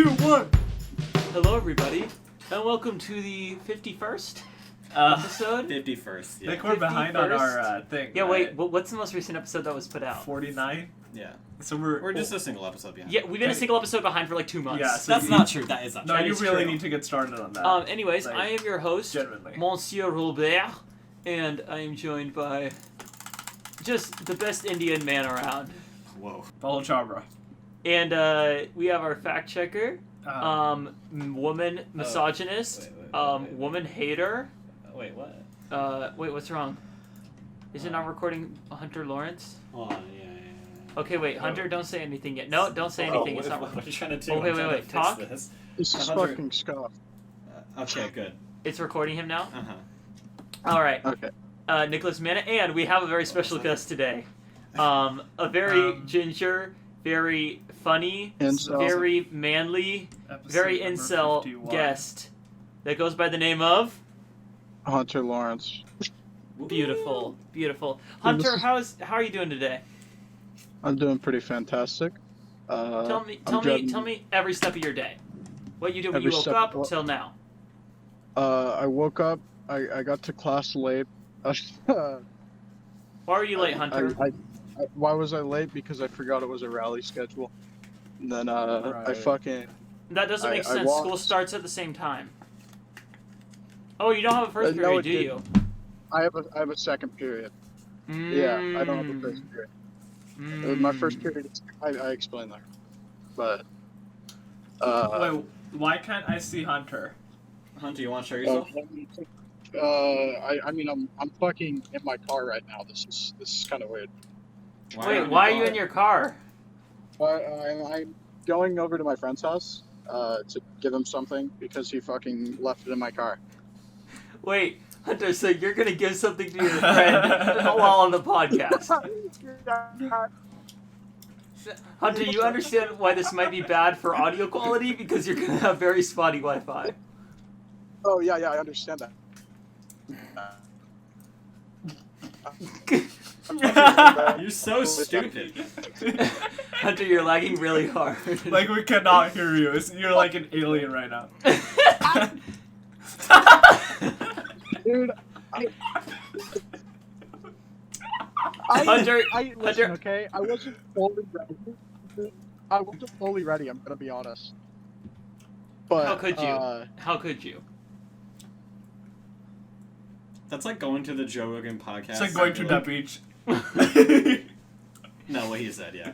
2, 1. Hello, everybody, and welcome to the 51st episode. 51st. Yeah. Like we're behind on our thing. Yeah, right? wait. What's the most recent episode that was put out? 49. Yeah. So we're just a single episode behind. Yeah, we've been a single episode behind for like 2 months. Yeah, so that's not true. That is not true. No, That you is really true. need to get started on that. Anyways, Like, I am your host, genuinely. Monsieur Robert, and I am joined by just the best Indian man around. Whoa. Paulo Chabra. And we have our fact checker, woman misogynist, wait. woman hater. Wait, what? Wait, what's wrong? Is it not recording Hunter Lawrence? Hold on, yeah. Okay, wait, Hunter, don't say anything yet. No, don't say anything. It's not. What are you trying to do? Oh, wait, I'm trying wait, to talk. fix this. This is 100 fucking scuff. Okay, good. It's recording him now. Uh-huh. All right. Okay. Nicholas Mana, and we have a very special guest today. A very ginger, very funny, Incel. very manly, very Episode incel number 51. guest that goes by the name of Hunter Lawrence. Beautiful, beautiful. Hunter, how are you doing today? I'm doing pretty fantastic. Tell me every step of your day. What you did when you Every woke step- up well- till now. I woke up. I got to class late. Why are you late, Hunter? Why was I late? Because I forgot it was a rally schedule. And then I Right. fucking. That doesn't make I sense. walked. School starts at the same time. Oh, you don't have a first No, period, it do you? I have a second period. Yeah, I don't have a first period. My first period. I explained that. But. Wait, why can't I see Hunter? Hunter, you want to show yourself? I mean, I'm fucking in my car right now. This is kind of weird. Wait, why are you in your car? I'm going over to my friend's house to give him something because he fucking left it in my car. Wait, Hunter, so you're gonna give something to your friend while on the podcast? Hunter, you understand why this might be bad for audio quality? Because you're gonna have very spotty Wi-Fi. Oh yeah, I understand that. You're so stupid. Hunter, you're lagging really hard. Like, we cannot hear you. You're like an alien right now. Dude, Hunter, listen, Hunter. okay? I wasn't fully ready. I'm gonna be honest. But How could you? How could you? That's like going to the Joe Rogan podcast. It's like going to that beach. No, what he said, yeah.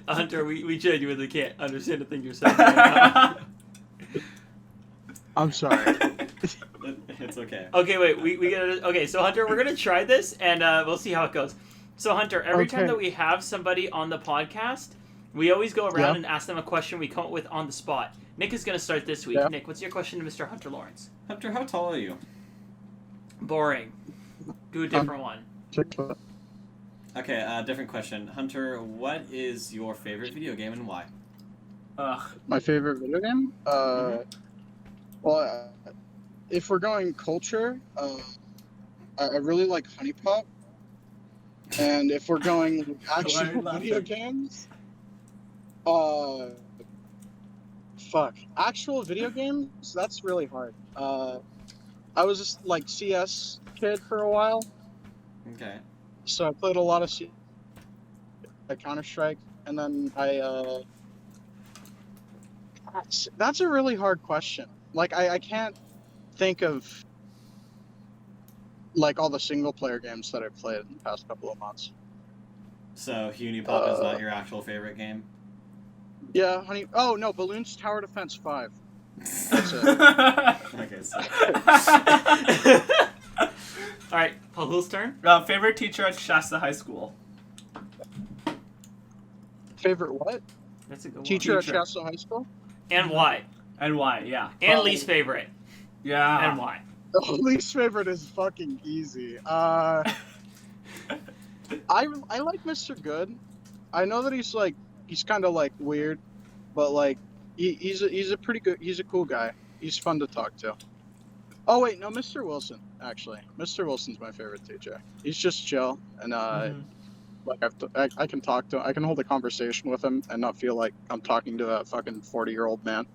Hunter, we genuinely can't understand the thing you're saying right now. I'm sorry. It's okay. Okay, wait, we gotta. Okay, so Hunter, we're gonna try this, and we'll see how it goes. So Hunter, every time Okay. that we have somebody on the podcast, we always go around Yeah. and ask them a question we come up with on the spot. Nick is gonna start this week. Yeah. Nick, what's your question to Mr. Hunter Lawrence? Hunter, how tall are you? Boring. Do a different one. Okay, different question. Hunter, what is your favorite video game and why? Ugh. My favorite video game? Well, if we're going culture, I really like Honey Pop. And if we're going actual laughing? video games, actual video games, that's really hard. I was just like CS kid for a while, Okay. so I played a lot of like Counter-Strike, and then that's a really hard question. Like, I can't think of, like, all the single-player games that I've played in the past couple of months. So, Hunipop is not your actual favorite game? Yeah, Oh, no, Balloons Tower Defense 5. That's it. Okay, so... All right, Paul's turn. Favorite teacher at Shasta High School? Favorite what? That's a good one. Teacher at Teacher. Shasta High School? And why? And why? Yeah. And least favorite. Yeah. And why? The least favorite is fucking easy. I like Mr. Good. I know that he's kind of like weird, but like he's a pretty good. He's a cool guy. He's fun to talk to. Oh wait, no, Mr. Wilson actually. Mr. Wilson's my favorite teacher. He's just chill and Like I can talk to, I can hold a conversation with him and not feel like I'm talking to a fucking 40-year-old man.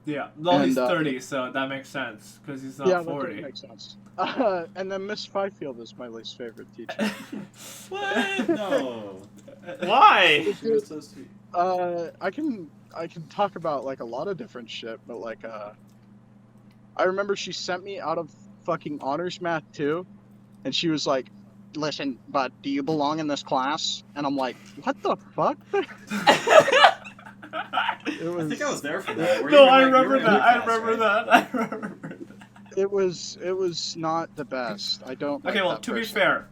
Yeah. Well, he's And, 30, so that makes sense because he's not Yeah, that 40. does make sense. And then Miss Fifield is my least favorite teacher. What? No. Why? She was so sweet. I can talk about like a lot of different shit, but like I remember she sent me out of fucking honors math too, and she was like, "Listen, but do you belong in this class?" And I'm like, "What the fuck?" It I was, think I was there for that. Were No, you I in, like, you were remember in that. my I class, remember right? that. I remember that. it was not the best. I don't. Okay, like well, that to person.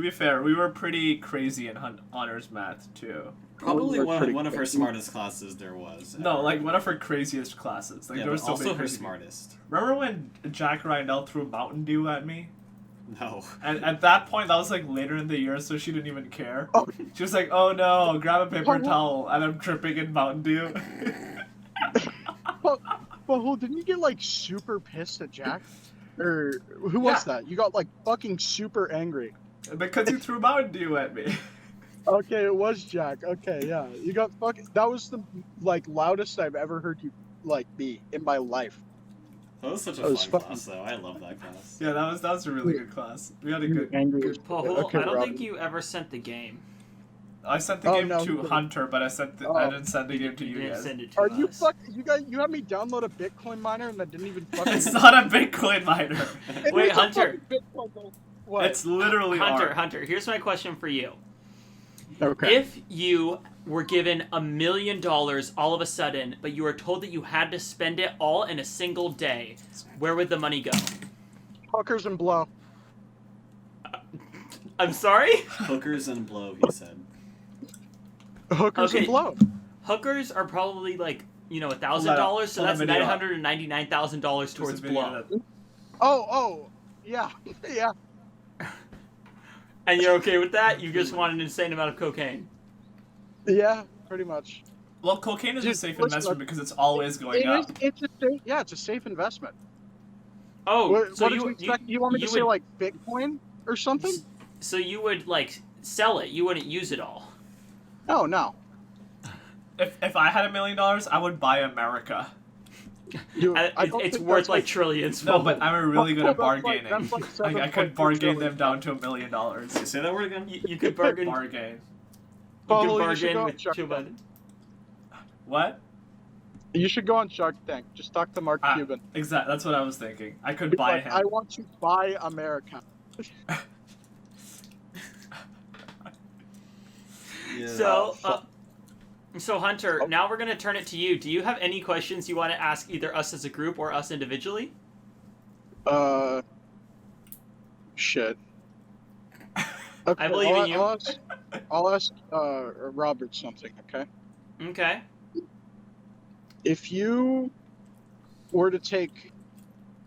be fair, we were pretty crazy in honors math too. Probably We're pretty one of her crazy. smartest classes there was. No, ever. like one of her craziest classes. Like yeah, there but was so also many her crazy. smartest. Remember when Jack Rydell threw Mountain Dew at me? No. And at that point, that was like later in the year, so she didn't even care. Oh. She was like, "Oh no, grab a paper Oh. towel," and I'm dripping in Mountain Dew. But who didn't you get like super pissed at Jack? Or who was that? You got like fucking super angry. Because you threw Mountain Dew at me. Okay, it was Jack. Okay, yeah. You got fucking. That was the like loudest I've ever heard you like be in my life. That was such a That was fun fucking- class, though. I love that class. Yeah, that was a really good class. We had a good. Angry. as- Pahul, Okay, I don't Robin. think you ever sent the game. I sent the Oh, game no, to we- Hunter, but I Oh. didn't send the game to you didn't guys. send it to Are you us. You had me download a Bitcoin miner and I didn't even fucking. It's not a Bitcoin miner. It Wait, is a Hunter. fucking Bitcoin, though. What? It's literally Hunter, art. Hunter, here's my question for you. Okay. If you were given $1 million all of a sudden, but you were told that you had to spend it all in a single day, where would the money go? Hookers and blow. I'm sorry? Hookers and blow, he said. Hookers Okay. and blow. Hookers are probably like, $1,000, so Hold that's on, video. $999,000 There's towards a video blow. that- Oh, yeah, yeah. And you're okay with that? You just want an insane amount of cocaine. Yeah, pretty much. Well, cocaine is a Dude, safe listen, investment because it's always going up. It's a safe investment. Oh, What, so what did you you expect? You want me you to say would- like Bitcoin or something? so you would like sell it. You wouldn't use it all. Oh no. If I had $1 million, I would buy America. I don't It's think worth that's like trillions. No, but I'm really good at That's like- bargaining. that's like I could 7.2 bargain trillion. them down to $1 million. Say that word again? You could bargain. Bargain. You Paul, could you should bargain go with on Shark Joe Tank. Biden. What? You should go on Shark Tank. Just talk to Mark Ah, Cuban. Exactly. That's what I was thinking. I could Be buy like, him. I want to buy America. Yeah. So, fuck. so Hunter, Oh. now we're gonna turn it to you. Do you have any questions you want to ask either us as a group or us individually? Shit. Okay, I believe in you. I'll ask Robert something, okay? Okay. If you were to take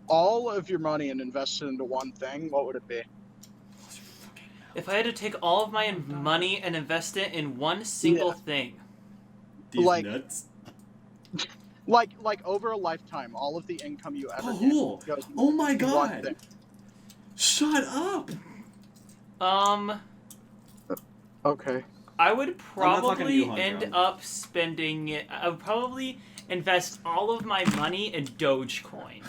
all of your money and invest it into one thing, what would it be? If I had to take all of my money and invest it in one single Yeah. thing, These like- nuts. Like over a lifetime, all of the income you ever get Cool. goes Oh my into one god. thing. Shut up. Okay. I would not talking to you, probably Hunter. end up spending it. I would probably invest all of my money in Dogecoin,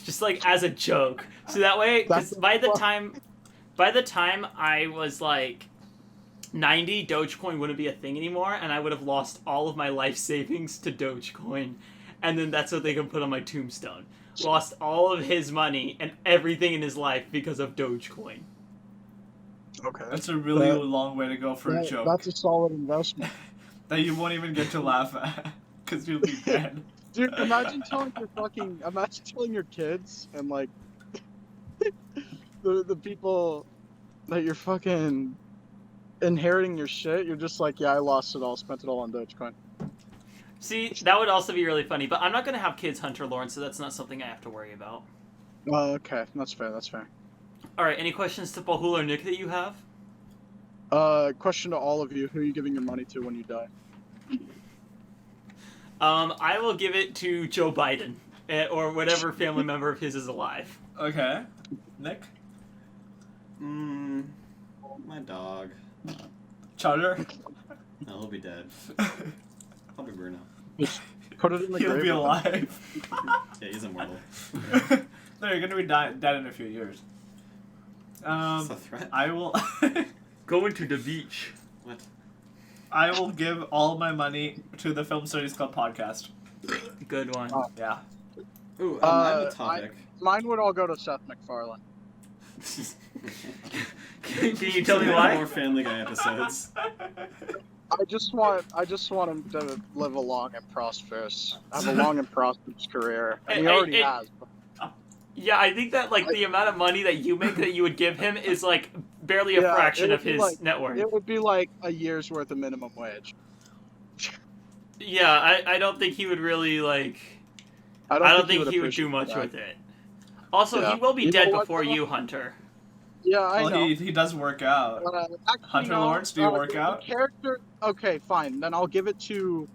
just like as a joke. So that way, because That's- by the time I was like 90, Dogecoin wouldn't be a thing anymore, and I would have lost all of my life savings to Dogecoin, and then that's what they can put on my tombstone. Lost all of his money and everything in his life because of Dogecoin. Okay. That's a really That- long way to go for a joke That's a solid investment. that you won't even get to laugh at because you'll be dead. Dude, imagine telling your kids and like the people that you're fucking inheriting your shit, you're just like, yeah, I lost it all, spent it all on Dogecoin. See, that would also be really funny, but I'm not going to have kids, Hunter Lawrence, so that's not something I have to worry about. Okay, that's fair, that's fair. Alright, any questions to Pahul or Nick that you have? Question to all of you, who are you giving your money to when you die? I will give it to Joe Biden, or whatever family member of his is alive. Okay. Nick? My dog. Charter. No, he'll be dead. I'll be Bruno. Just put it in the He'll grave. be with him. alive. Yeah, he's immortal. No, you're gonna be dead in a few years. That's a threat. I will. Going to the beach. What? I will give all my money to the Film Studies Club podcast. Good one. Yeah. Ooh, I have a I- topic. Mine would all go to Seth MacFarlane. Can you tell me More why? Family Guy episodes. I just want him to live a long and prosperous, have a long and prosperous career. And he already has. Yeah, I think that like the amount of money that you make that you would give him is like barely a Yeah, fraction it would of be his like- net worth. It would be like a year's worth of minimum wage. Yeah, I don't think he would really like. I don't think he would do appreciate much that. with it. Also, Yeah. he will be You know dead what, before though? you, Hunter. Yeah, I Well, know. he does work out. Actually, Hunter no, Lawrence, do you work the out? Character. Okay, fine. Then I'll give it to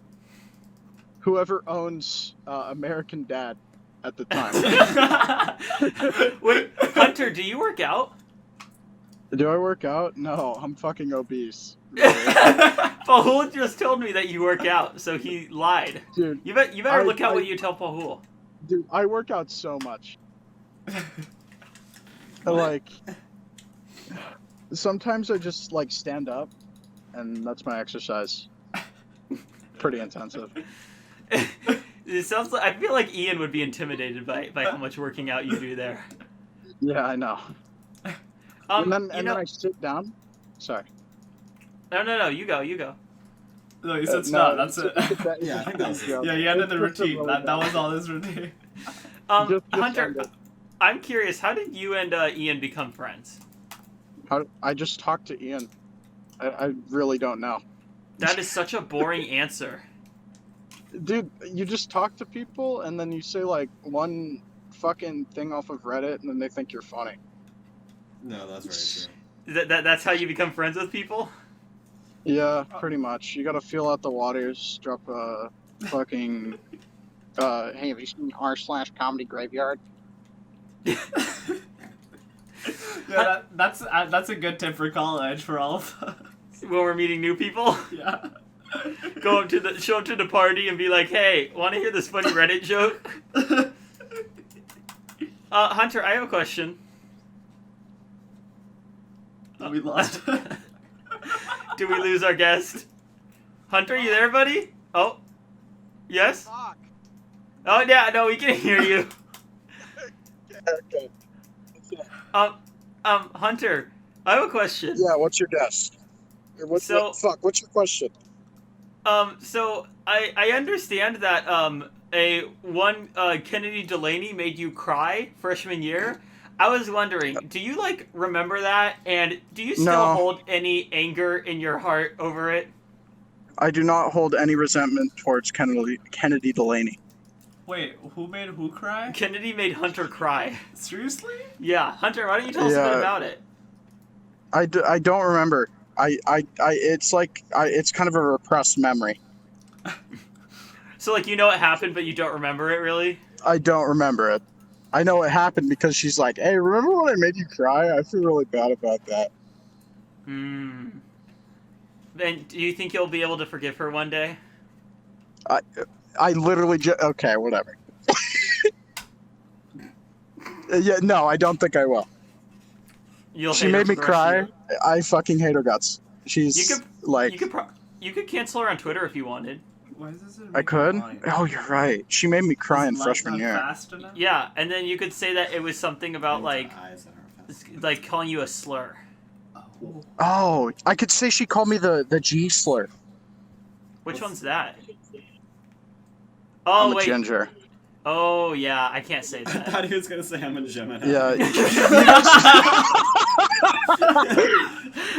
whoever owns American Dad at the time. Wait, Hunter, do you work out? Do I work out? No, I'm fucking obese. Pahul just told me that you work out, so he lied. Dude, You better look out I- what you tell Pahul. dude, I work out so much. Like, sometimes I just like stand up, and that's my exercise. Pretty intensive. It sounds like I feel like Ian would be intimidated by how much working out you do there. Yeah, I know. And then I sit down. Sorry. No, you go. No, he said No, stop. That's it. Yeah, I think that was it. Yeah, you ended the It's just a routine. really That was all his routine. Just Hunter, end it. I'm curious. How did you and Ian become friends? I just talked to Ian. I really don't know. That is such a boring answer. Dude, you just talk to people and then you say like one fucking thing off of Reddit and then they think you're funny. No, that's very true. That's how you become friends with people? Yeah, pretty much. You gotta feel out the waters, drop a fucking hey, have you seen r/comedy graveyard? Yeah, that's a good tip for college for all of us. When we're meeting new people? Yeah. Show up to the party and be like, hey, want to hear this funny Reddit joke? Hunter, I have a question. We lost. Did we lose our guest? Hunter, you there, buddy? Oh. Yes? Fuck. Oh, yeah, no, we can hear you. Okay. Hunter, I have a question. Yeah, what's your guess? What's your question? So I understand that Kennedy Delaney made you cry freshman year. I was wondering, do you like remember that, and do you still No. hold any anger in your heart over it? I do not hold any resentment towards Kennedy Delaney. Wait, who made who cry? Kennedy made Hunter cry. Seriously? Yeah, Hunter, why don't you tell us a bit Yeah. about it? I don't remember. It's kind of a repressed memory. So like you know it happened, but you don't remember it really? I don't remember it. I know it happened because she's like, hey, remember when I made you cry? I feel really bad about that. Hmm. Then do you think you'll be able to forgive her one day? I literally okay, whatever. Yeah, no, I don't think I will. You'll She hate her made me for the rest of cry. your- I fucking hate her guts. She's You could- like, You could cancel her on Twitter if you wanted. Why is this I could? Oh, you're right. She made me cry in freshman year. Fast enough? Yeah, and then you could say that it was something about like Eyes that are fast. like calling you a slur. Oh. Oh, I could say she called me the G slur. Which What's- one's that? I'm Oh a wait. ginger. Oh yeah, I can't say I that. thought he was gonna say I'm a Gemini. Yeah.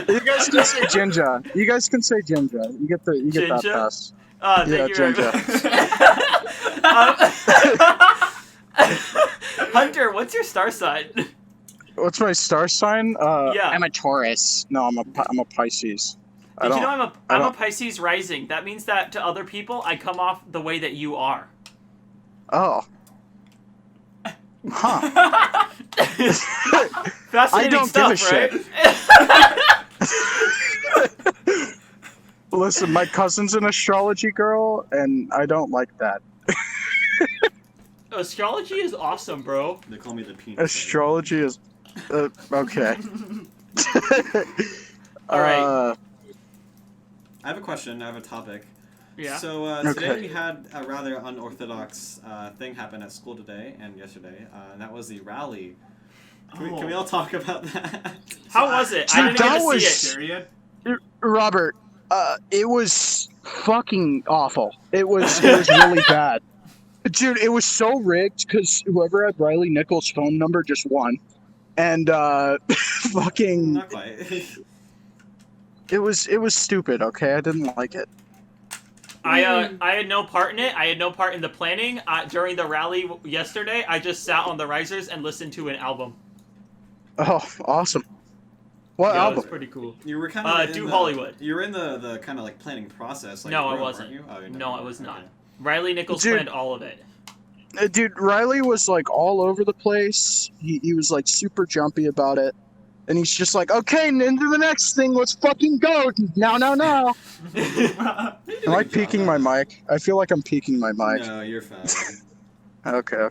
You guys can say ginger. You guys can say ginger. You get that Ginger? pass. Thank Yeah, you very ginger. much. Hunter, what's your star sign? What's my star sign? Yeah. I'm a Taurus. No, I'm a Pisces. Did you know I'm I a don't- Pisces rising? That means that to other people I come off the way that you are. Oh. Huh. Fascinating I don't stuff, give a right? shit. Listen, my cousin's an astrology girl, and I don't like that. Astrology is awesome, bro. They call me the penis. Astrology is okay. All right. I have a question. I have a topic. Yeah. So today Okay. we had a rather unorthodox thing happen at school today and yesterday, and that was the rally. Can we all talk about that? How was it? Dude, I didn't that get to was- see it. Period. Robert, it was fucking awful. It was really bad. Dude, it was so rigged because whoever had Riley Nichols' phone number just won. And fucking Not quite. it was stupid, okay? I didn't like it. I had no part in it. I had no part in the planning. During the rally yesterday, I just sat on the risers and listened to an album. Oh, awesome. What Yeah, it album? was pretty cool. You were kind of Do Hollywood. You were in the kind of like planning process. Like, No, I room, wasn't. weren't you? Oh, you're No, not. I was not. Okay. Riley Nichols Dude. planned all of it. Dude, Riley was like all over the place. He was like super jumpy about it. And he's just like, okay, and into the next thing, let's fucking go. Now. Am I peeking my mic? I feel like I'm peeking my mic. No, you're fine. Okay.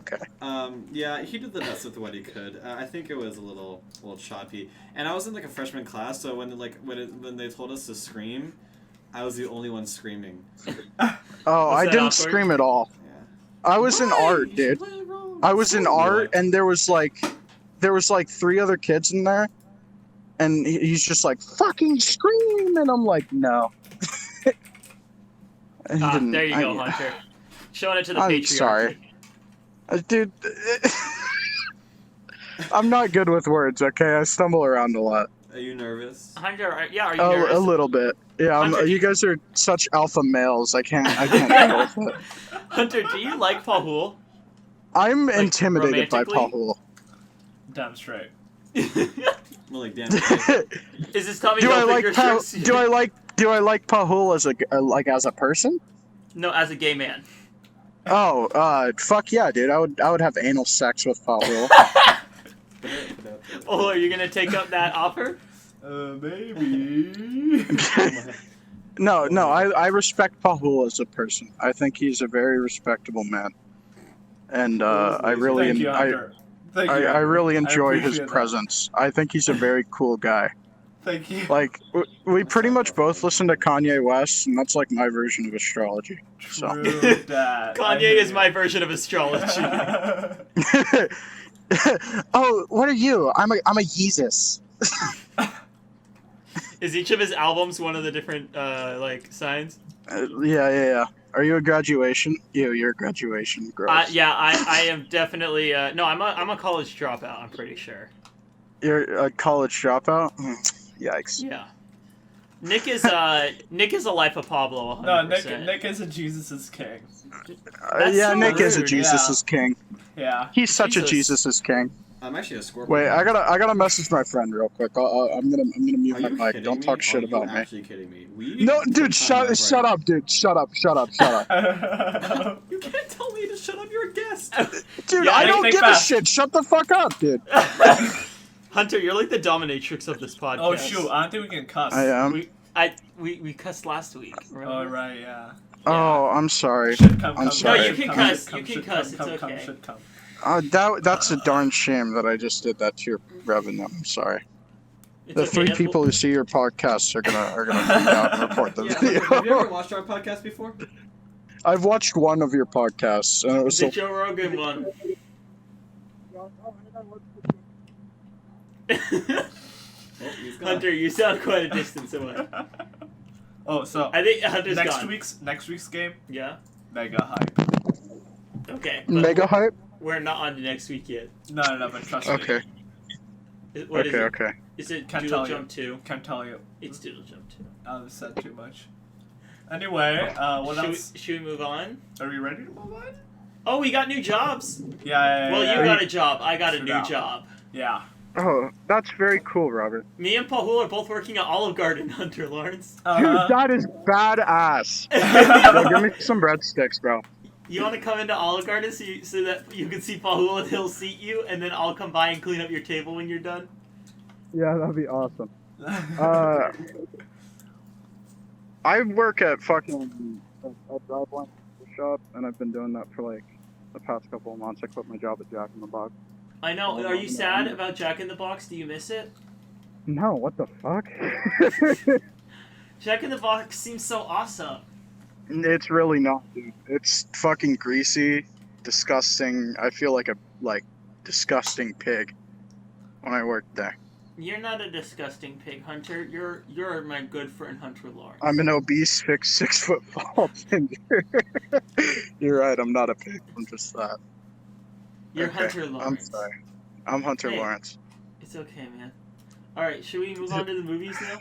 Yeah, he did the best with what he could. I think it was a little choppy. And I was in like a freshman class, so when they told us to scream, I was the only one screaming. Oh, I that didn't awkward? scream at all. Yeah. I was in Why? art, You should dude. play it wrong. I was in art, Really? and there was like 3 other kids in there, and he's just like, fucking scream, and I'm like, no. And he didn't- There you go, Hunter. Showing it to the I'm patriarchy. sorry. Dude, I'm not good with words, okay? I stumble around a lot. Are you nervous? Hunter, are you Oh, nervous? a little bit. Yeah, Hunter, you guys are such alpha males. I can't deal with it. Hunter, do you like Pahul? I'm Like, intimidated by romantically? Pahul. Damn straight. Well, like, damn it. Is this Tommy do I Hilfiger like shirts? do I like Pahul as a person? No, as a gay man. Oh, fuck yeah, dude. I would have anal sex with Pahul. Oh, are you gonna take up that offer? Maybe. No, I respect Pahul as a person. I think he's a very respectable man. And I really Thank you, Hunter. Thank you. I really enjoy his appreciate that. presence. I think he's a very cool guy. Thank you. Like, we pretty much both listen to Kanye West, and that's like my version of astrology. So. True that. Kanye is my version of astrology. Oh, what are you? I'm a Yeezus. Is each of his albums one of the different like signs? Yeah. Are you a graduation? You're a graduation. Gross. Yeah, I am definitely. No, I'm a college dropout. I'm pretty sure. You're a college dropout? Yikes. Yeah. Nick is a life of Pablo. 100%. No, Nick is a Jesus is king. That's Yeah, so Nick is a rude. Jesus is king. Yeah. He's such a Jesus. Jesus is king. I'm actually a Scorpio. Wait, I gotta message my friend real quick. I'm gonna mute Are my you mic. kidding Don't me? talk shit Are about you me. actually kidding me? No, dude, shut up, dude. Shut up. You can't tell me to shut up. You're a guest. Dude, Yeah, I Nick, don't Nick give fast. a shit. Shut the fuck up, dude. Hunter, you're like the dominatrix of this podcast. Oh shoot! I don't think we can cuss. I am. We cussed last week. Remember? Oh right, yeah. Oh, I'm sorry. Should come. I'm come, sorry. come, No, you can come, cuss, come, you can should cuss, come, it's come, okay. should come. That's a darn shame that I just did that to your revenue. I'm sorry. It's The okay, 3 we'll- people who see your podcasts are gonna freak out and report the Yeah, have you ever video. watched our podcast before? I've watched one of your podcasts, and it was The so. Joe Rogan one. Oh, he's gone. Hunter, you sound quite a distance away. Oh, so I think Hunter's next gone. week's game, Yeah. mega hype. Okay. But Mega hype? We're not on to next week yet. No, but trust me. Okay. What is it? Okay. Is it Can't Doodle tell you. Jump 2? Can't tell you. It's Doodle Jump 2. I've said too much. Anyway, what should else? should we move on? Are we ready to move on? Oh, we got new jobs. Yeah. Well, yeah. you got a job. I got a Sit new down. job. Yeah. Oh, that's very cool, Robert. Me and Pahul are both working at Olive Garden, Hunter Lawrence. Dude, that is badass. Yo, give me some breadsticks, bro. You want to come into Olive Garden so that you can see Pahul and he'll seat you, and then I'll come by and clean up your table when you're done? Yeah, that'd be awesome. I work at fucking a driveline shop, and I've been doing that for like the past couple of months. I quit my job at Jack in the Box. I know. Oh, Are you no, sad no. about Jack in the Box? Do you miss it? No, what the fuck? Jack in the Box seems so awesome. It's really not, dude. It's fucking greasy, disgusting. I feel like a disgusting pig when I worked there. You're not a disgusting pig, Hunter. You're my good friend, Hunter Lawrence. I'm an obese, 6 foot tall ginger. You're right. I'm not a pig. I'm just that. You're Okay, Hunter I'm Lawrence. sorry. I'm Hunter Hey. Lawrence. It's okay, man. All right, should we move on to the movies now?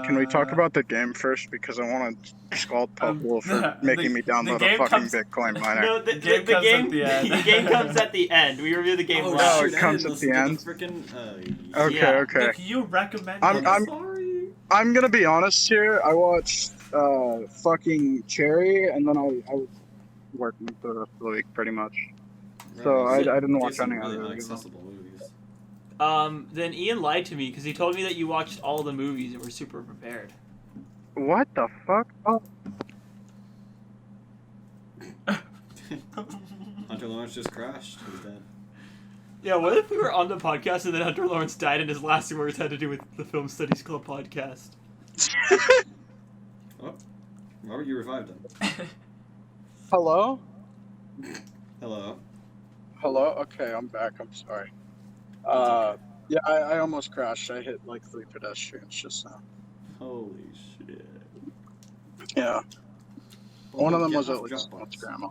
Can we talk about the game first? Because I want to scold Pablo for the making me download a fucking Bitcoin miner. No, the game game, comes at the end. the game comes at the end. We review the game Oh, last. shoot, it I comes didn't at the listen to end? frickin', Okay, Yeah. okay. Nick, you recommend I'm sorry. I'm gonna be honest here. I watched fucking Cherry, and then I was working for the rest of the week pretty much. So I didn't watch any really other. inaccessible movies. Then Ian lied to me because he told me that you watched all the movies and were super prepared. What the fuck? Oh, Hunter Lawrence just crashed. He's dead. Yeah, what if we were on the podcast and then Hunter Lawrence died and his last words had to do with the Film Studies Club podcast? Robert, you revived him. hello? Hello. Hello? Okay, I'm back. I'm sorry. Yeah, I almost crashed. I hit like 3 pedestrians just now. Holy shit. Yeah. One of them was at least Scott's grandma.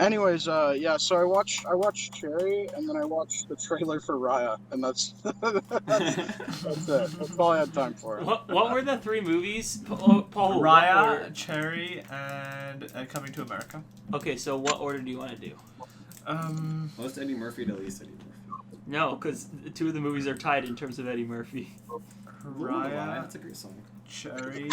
Anyways, yeah, so I watched Cherry, and then I watched the trailer for Raya, and that's that's it. That's all I had time for. What were the 3 movies? Paul, what Raya, order- Cherry, and Coming to America. Okay, so what order do you want to do? Most Eddie Murphy to least Eddie Murphy. No, because 2 of the movies are tied in terms of Eddie Murphy. Raya, That's a great song. Cherry,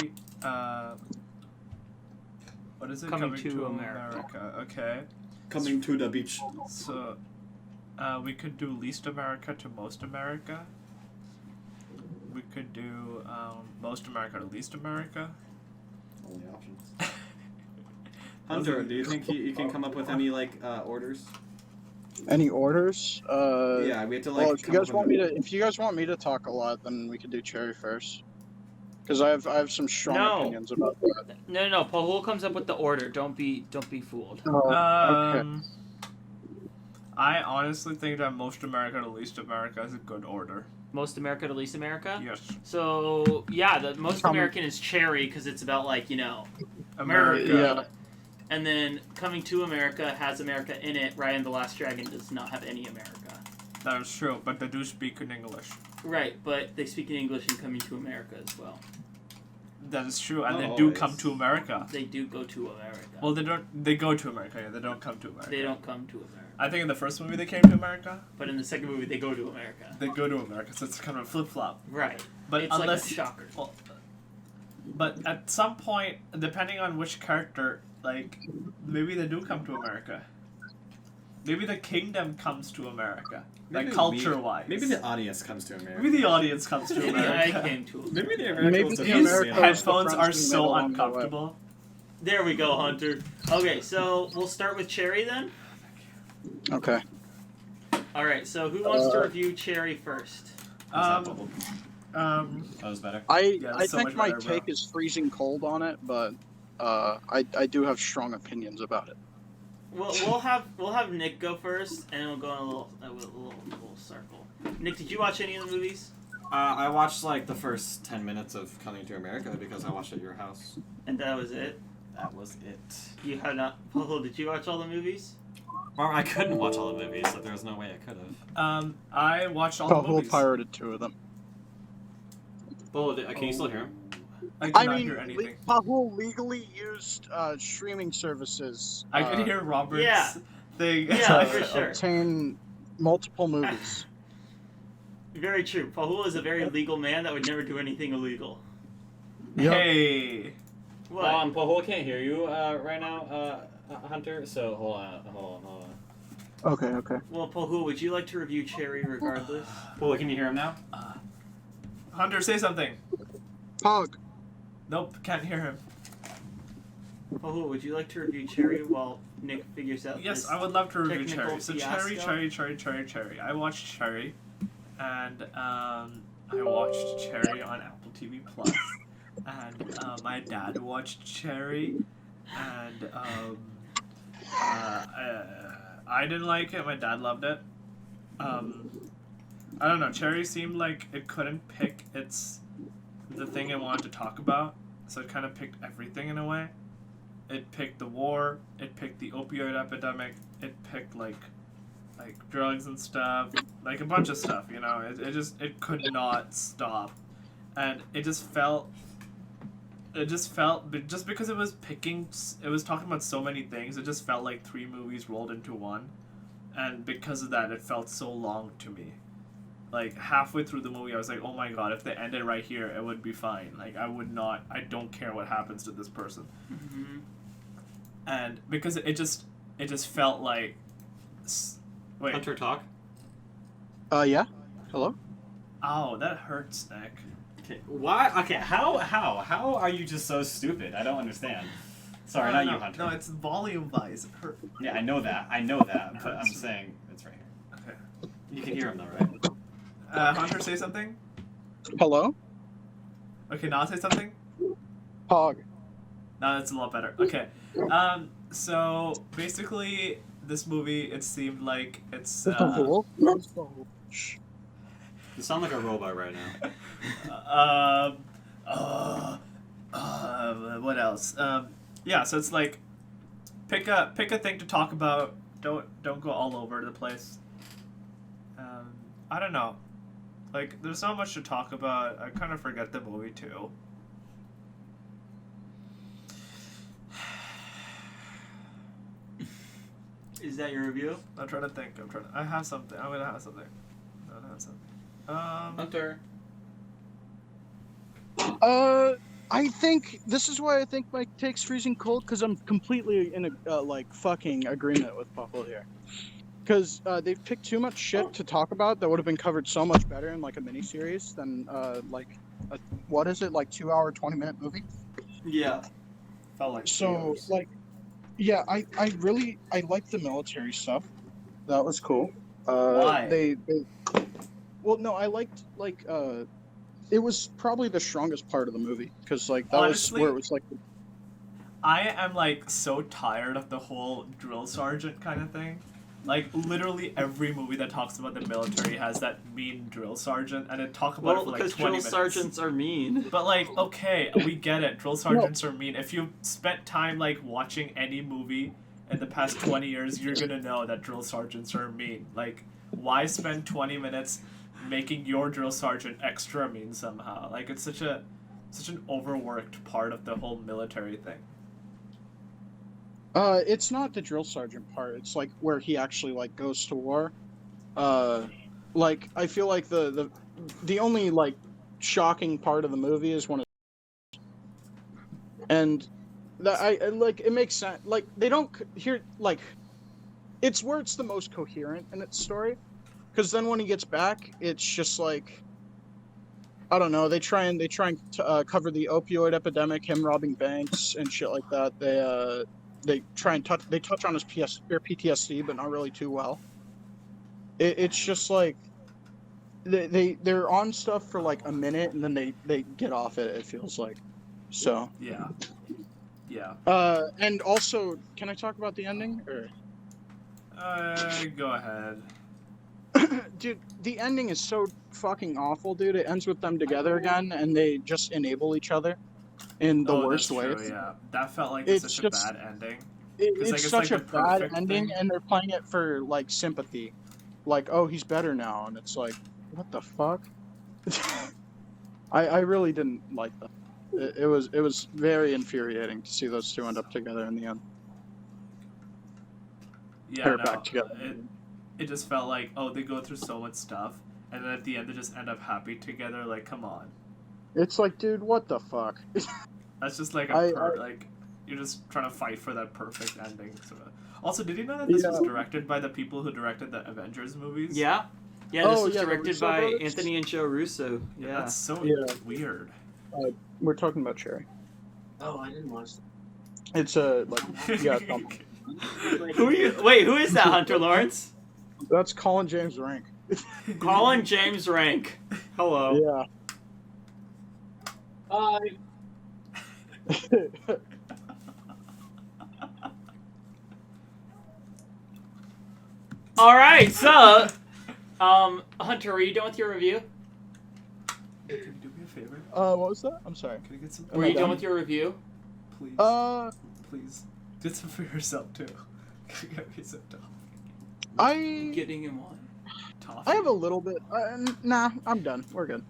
what is it? Coming to America. Okay. Coming to the beach. So, we could do least America to most America. We could do most America to least America. Only options. Hunter, do you think you can come up with any orders? Any orders? Yeah, we have to Well, if you guys want me to talk a lot, then we could do Cherry first. Because I have some strong opinions about that. No. Paul comes up with the order. Don't be fooled. Okay. I honestly think that most America to least America is a good order. Most America to least America? Yes. So, yeah, the most American is Cherry because it's about, America. Yeah. And then Coming to America has America in it. Raya and the Last Dragon does not have any America. That is true, but they do speak in English. Right, but they speak in English in Coming to America as well. That is true, and Not they do always. come to America. They do go to America. Well, they don't. They go to America. Yeah, they don't come to America. They don't come to America. I think in the first movie they came to America. But in the second movie, they go to America. They go to America, so it's kind of a flip flop. Right. But It's unless, like a shocker. well, but at some point, depending on which character, maybe they do come to America. Maybe the kingdom comes to America, culture-wise. Maybe the audience comes to America. Maybe the audience comes to I America. came to America. Maybe the Maybe Americans the are Americans- Headphones the are friends we made so along the way. uncomfortable. There we go, Hunter. Okay, so we'll start with Cherry then. Okay. All right. So who wants to review Cherry first? That was better. I so think much my better, bro. take is freezing cold on it, but I do have strong opinions about it. We'll have Nick go first, and we'll go in a little circle. Nick, did you watch any of the movies? I watched the first 10 minutes of Coming to America because I watched it at your house. And that was it. That was it. You have not. Paul, did you watch all the movies? Well, I couldn't watch all the movies, so there was no way I could have. I watched all the Pahul movies. pirated 2 of them. Oh, can you still hear him? I did I not mean, hear anything. Pahul legally used streaming services. I could hear Robert's yeah. thing. Yeah, to for sure. obtain multiple movies. Very true. Paul is a very legal man that would never do anything illegal. Hey. What? Pahul can't hear you right now, Hunter, so hold on. Okay. Well, Paul, would you like to review Cherry regardless? Pahul, can you hear him now? Hunter, say something. Pog. Nope, can't hear him. Oh, would you like to review Cherry while Nick figures out Yes, this I would love to review technical Cherry. So fiasco? Cherry. I watched Cherry, and I watched Cherry on Apple TV Plus, and my dad watched Cherry, and I didn't like it. My dad loved it. I don't know. Cherry seemed like it couldn't pick the thing it wanted to talk about, so it kind of picked everything in a way. It picked the war. It picked the opioid epidemic. It picked like drugs and stuff, like a bunch of stuff. You know, it could not stop, and it just felt just because it was talking about so many things. It just felt like 3 movies rolled into one, and because of that, it felt so long to me. Like halfway through the movie, I was like, "Oh my god! If they ended right here, it would be fine. Like I don't care what happens to this person." Mm-hmm. And because it just felt like, wait, Hunter talk. Yeah. Hello. ow, that hurts, Nick. Okay. Why? Okay. How are you just so stupid? I don't understand. Sorry, not you, Hunter. No, it's volume wise. It hurt. Yeah, I know that. But I'm saying it's right here. Okay. You can hear him though, right? Hunter, say something. Hello. Okay, now say something. Pog. No, that's a lot better. Okay. So basically, this movie, it seemed like it's. You sound like a robot right now. What else? Yeah, so it's like, pick a thing to talk about. Don't go all over the place. I don't know. Like, there's not much to talk about. I kind of forget the movie too. Is that your review? I'm trying to think. I have something. I'm gonna have something. Hunter. I think this is why I think my take's freezing cold, because I'm completely in a fucking agreement with Buffalo here. Because they've picked too much shit to talk about that would have been covered so much better in like a miniseries than what is it, like 2 hour 20-minute movie? Yeah. Felt like So years. like, yeah, I like the military stuff. That was cool. Why? Well, no, I liked it was probably the strongest part of the movie, because like that Honestly, was where it was like. I am like so tired of the whole drill sergeant kind of thing. Like literally every movie that talks about the military has that mean drill sergeant, and it talk about it for like 20 drill minutes. sergeants are mean. But like, okay, we get it. Drill sergeants are mean. If you spent time like watching any movie in the past 20 years, you're gonna know that drill sergeants are mean. Like, why spend 20 minutes making your drill sergeant extra mean somehow? Like, it's such an overworked part of the whole military thing. It's not the drill sergeant part. It's like where he actually like goes to war. Like I feel like the only like shocking part of the movie is when it, and that I like it makes sense. Like they don't hear like it's where it's the most coherent in its story, because then when he gets back, it's just like I don't know. They try and cover the opioid epidemic, him robbing banks and shit like that. They touch on his PTSD, but not really too well. It's just like they're on stuff for like a minute, and then they get off it. It feels like so. Yeah. And also, can I talk about the ending? Or Go ahead. dude, the ending is so fucking awful, dude. It ends with them together again, and they just enable each other in the worst that's way. true, yeah, that felt like It's such just- a bad ending. It's such a the bad perfect ending, thing. and they're playing it for like sympathy, like, oh, he's better now, and it's like, what the fuck? I really didn't like that. It was very infuriating to see those two end up together in the end. Yeah, They're no, back together. It just felt like, oh, they go through so much stuff, and then at the end they just end up happy together. Like, come on, It's like, dude, what the fuck? that's just like like you're just trying to fight for that perfect ending. Sort of. Also, did you know that this was directed by the people who directed the Avengers movies? Yeah. Yeah, this Oh, was yeah, the directed Russo by brothers? Anthony and Joe Russo. Yeah, Yeah. that's so Yeah. weird. We're talking about Cherry. Oh, I didn't watch that. It's like yeah, Tom, Who are you? Wait, who is that, Hunter Lawrence? that's Colin James Rank. Colin James Rank. Hello. Yeah. Bye. All right, so, Hunter, are you done with your review? Can you do me a favor? What was that? I'm sorry. Can you get some? Were you done with your review? Please. Please. Get some for yourself too. Can you get me some toffee? Getting him one. Toffee. I have a little bit. Nah, I'm done. We're good.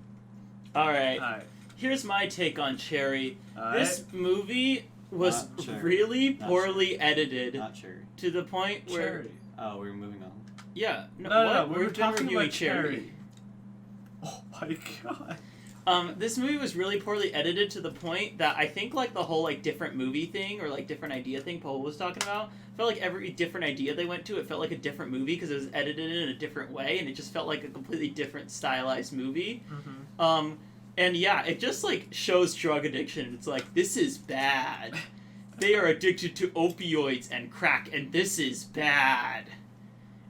All right. Alright. Here's my take on Cherry. Alright. This movie was Not Cherry. really Not poorly edited Not Cherry. to the point where Cherry. Oh, we're moving on. yeah, No, what? we We're were done talking reviewing about Cherry. Oh my god. This movie was really poorly edited to the point that I think like the whole like different movie thing or like different idea thing Paul was talking about felt like every different idea they went to, it felt like a different movie because it was edited in a different way and it just felt like a completely different stylized movie. Mm-hmm. And yeah, it just like shows drug addiction. It's like, this is bad. They are addicted to opioids and crack, and this is bad.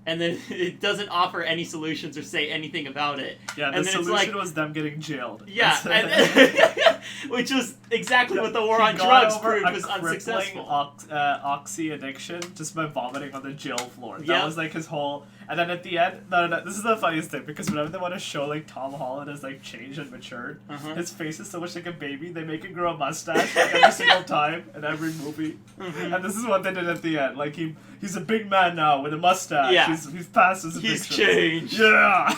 And then it doesn't offer any solutions or say anything about it. Yeah, the And then it's solution like- was them getting jailed. Yeah, which was exactly what the war He on got drugs over proved a was crippling unsuccessful. oxy addiction just by vomiting on the jail floor. That Yeah. was like his whole. And then at the end, no, this is the funniest thing because whenever they want to show like Tom Holland has like changed and matured, Uh-huh. his face is so much like a baby. They make him grow a mustache like, every single time in every movie. Mhm. And this is what they did at the end. Like he's a big man now with a mustache. Yeah. He's past his He's addictions. changed. Yeah.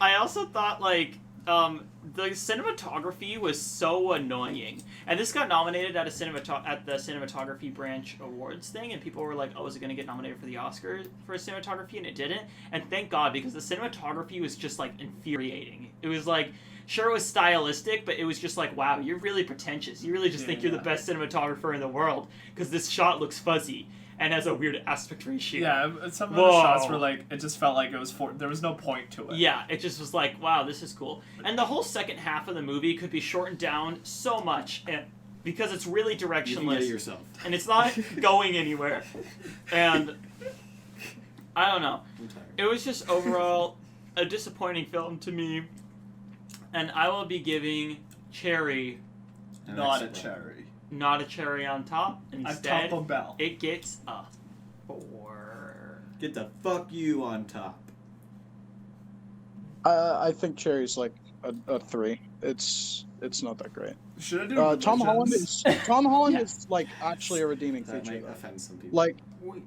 I also thought like the cinematography was so annoying, and this got nominated at at the cinematography branch awards thing, and people were like, "Oh, is it gonna get nominated for the Oscar for cinematography?" And it didn't. And thank God, because the cinematography was just like infuriating. It was like, sure, it was stylistic, but it was just like, wow, you're really pretentious. You really just think you're the Yeah. best cinematographer in the world because this shot looks fuzzy and has a weird aspect ratio. Yeah, some of Whoa. the shots were like, it just felt like it was there was no point to it. Yeah, it just was like, wow, this is cool. And the whole second half of the movie could be shortened down so much, and because it's really You can get it directionless, yourself. and it's not going anywhere. And I don't know. I'm tired. It was just overall a disappointing film to me, and I will be giving Cherry An Not a extra. cherry. not a cherry on top. A Instead, Taco Bell. it gets a 4. Get the fuck you on top. I think Cherry's like a 3. It's not that great. Should I do Tom Holland religions? is Tom Holland Yeah. is like actually a redeeming That feature. might Though. offend some people. Like Wait.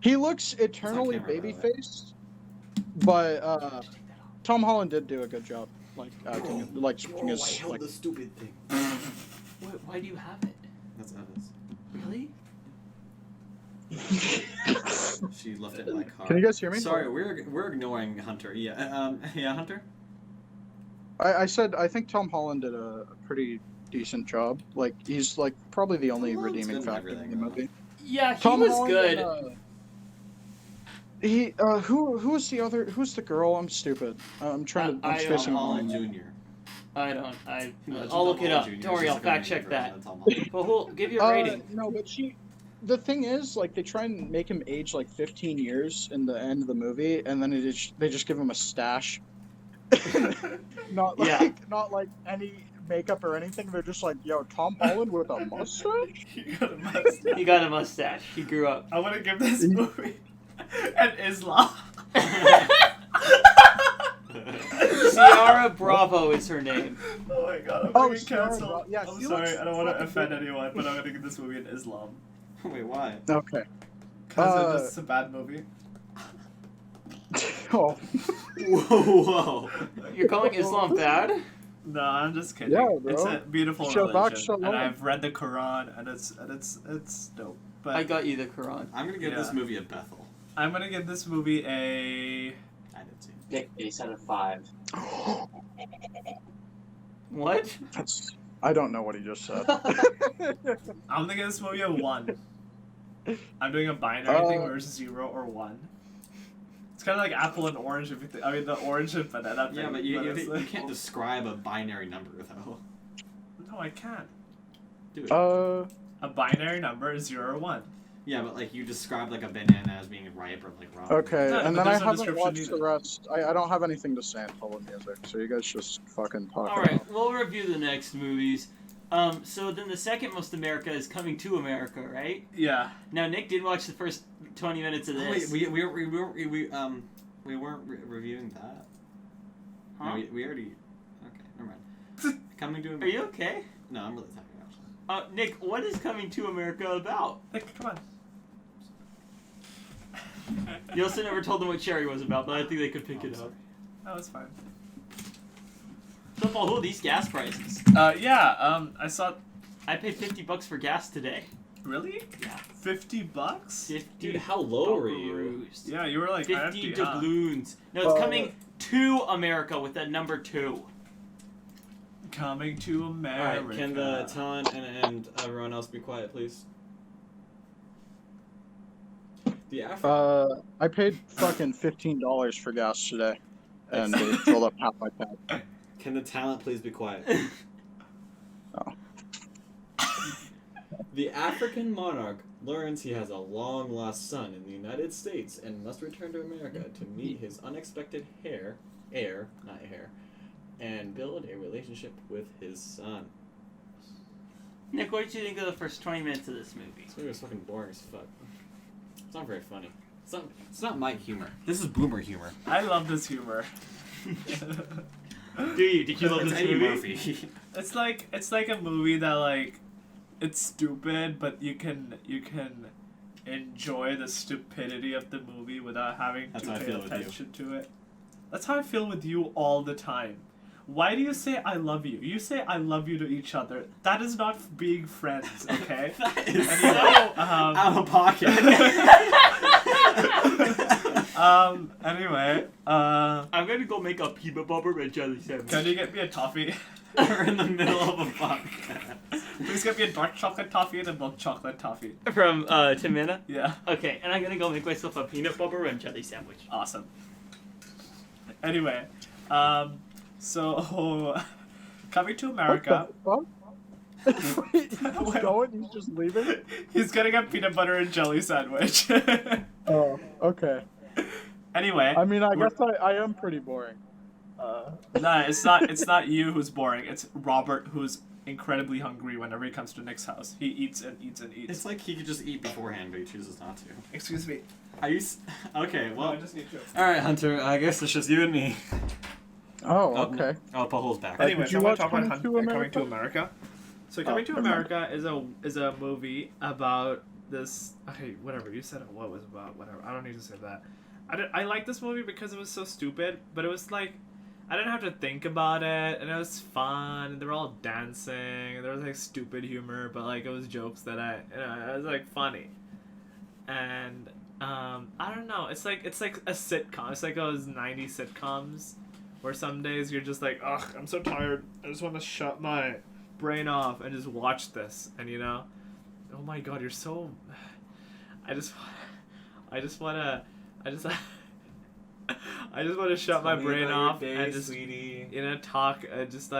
he looks eternally camera, by the way. baby-faced, but Tom Holland did do a good job, like acting, like speaking I his held like. the stupid thing. Why do you have it? That's Eva's. Really? She left it in my car. Can you guys hear me? Sorry, we're ignoring Hunter. Yeah, yeah, Hunter. I said I think Tom Holland did a pretty decent job. Like he's like probably the only Tom Holland's redeeming good in factor in the everything, though. movie. Yeah, he Tom was Holland good. and, he who was the other? Who's the girl? I'm stupid. I'm trying to. I'm I spacing Tom on Holland my name. Jr. I don't. I. Imagine I'll Tom look it up. Holland Jr. Don't worry, She's I'll like a fact mini check version that. of Tom Holland. But who'll give you a rating? No, but the thing is, like, they try and make him age like 15 years in the end of the movie, and then they just give him a stash. Not like Yeah. not like any makeup or anything. They're just like, yo, Tom Holland with a mustache. You got a mustache. He got a mustache. He grew up. I want to give this movie an Islam. Ciara Bravo is her name. Oh my god, I'm Oh, being Ciara canceled. Bra- yeah, I'm she sorry, looks I don't want to fucking offend good. anyone, but I'm gonna give this movie an Islam. Wait, why? Okay. Because it's a bad movie. Oh. Whoa. You're calling Islam bad? No, I'm just kidding. Yeah, bro. It's a beautiful Shabbat religion, shalom. and I've read the Quran, and it's dope. But I got you the Quran. I'm gonna give this Yeah. movie a Bethel. I'm gonna give this movie a. I did too. Nick, base out of 5. What? That's. I don't know what he just said. I'm gonna give this movie a 1. I'm doing a binary thing Uh, where it's 0 or 1. It's kind of like apple and orange. If you I mean, the orange and banana. Yeah, thing, but you it's can't describe a binary number though. No, I can't. Do it. A binary number is 0 or 1. Yeah, but like you described like a banana as being ripe or like raw. Okay, No, and but then I there's no haven't description watched either. the rest. I don't have anything to say until the music, so you guys just fucking talk. All right, about it. we'll review the next movies. So then the second most America is Coming to America, right? Yeah. Now Nick did watch the first 20 minutes of this. Oh, wait, we weren't reviewing that. Huh? No, we already. Okay, never mind. Coming to Are America. you okay? No, I'm really tired actually. Nick, what is Coming to America about? Nick, come on. You also never told them what Cherry was about, but I think they could pick it up. sorry. That was fine. Football, who are these gas prices? I saw. I paid $50 for gas today. Really? Yeah. $50? 50 Dude, how low were you? buckaroos. Yeah, you were like 50 empty, huh? doubloons. No, it's Coming to America with that number 2. Coming to America. Alright, can the talent and everyone else be quiet, please? The I paid fucking $15 for gas today, and they filled up half my tank. Can the talent please be quiet? Oh. The African monarch learns he has a long-lost son in the United States and must return to America to meet his unexpected heir, and build a relationship with his son. Nick, what did you think of the first 20 minutes of this movie? This movie was fucking boring as fuck. It's not very funny. It's not my humor. This is boomer humor. I love this humor. Do you? Did you love It's this Eddie movie? Murphy. It's like a movie that like it's stupid, but you can enjoy the stupidity of the movie without having That's to how I pay feel with you. attention to it. That's how I feel with you all the time. Why do you say I love you? You say I love you to each other. That is not being friends, okay? That is Anyway, so out of pocket. Anyway, I'm gonna go make a peanut butter and jelly sandwich. can you get me a toffee? We're in the middle of a podcast. Please get me a dark chocolate toffee and a milk chocolate toffee. From Timina? Yeah, Okay, and I'm gonna go make myself a peanut butter and jelly sandwich. awesome. Anyway, so coming to America, What the fuck? Wait, he's going? He's just leaving? he's getting a peanut butter and jelly sandwich. Oh, okay. Anyway, I mean, I we're- guess I am pretty boring. nah, it's not you who's boring. It's Robert who's incredibly hungry whenever he comes to Nick's house. He eats and eats and eats. It's like he could just eat beforehand, but he chooses not to. Excuse me. Are you? Okay, well. I just need to. All right, Hunter. I guess it's just you and me. Oh, okay. Oh, Paul's back. Anyway, did so you I'm gonna watch talk about Coming to Coming to America? America. So Coming to never mind. America is a movie about this. Okay, whatever you said. What it was about? Whatever. I don't need to say that. I like this movie because it was so stupid, but it was like I didn't have to think about it, and it was fun. And they were all dancing, and there was like stupid humor, but like it was jokes that it was like funny. And I don't know. It's like a sitcom. It's like those '90s sitcoms, where some days you're just like, ugh, I'm so tired. I just want to shut my brain off and just watch this. And oh my god, you're so. I just want to shut my brain off and just sweetie. talk just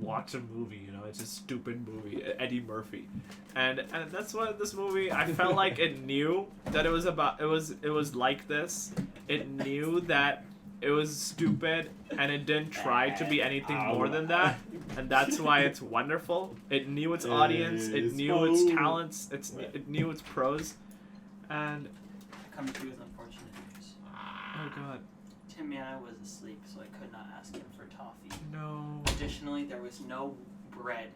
watch a movie. It's a stupid movie, Eddie Murphy, and that's what this movie. I felt like it knew that it was about. It was like this. It knew that it was stupid, and it didn't try to be anything more than that. And that's why it's wonderful. It knew its audience. It knew its talents. It knew its pros, and Coming to with unfortunate news. oh god, Timina was asleep, so I could not ask him for toffee. no. Additionally, there was no bread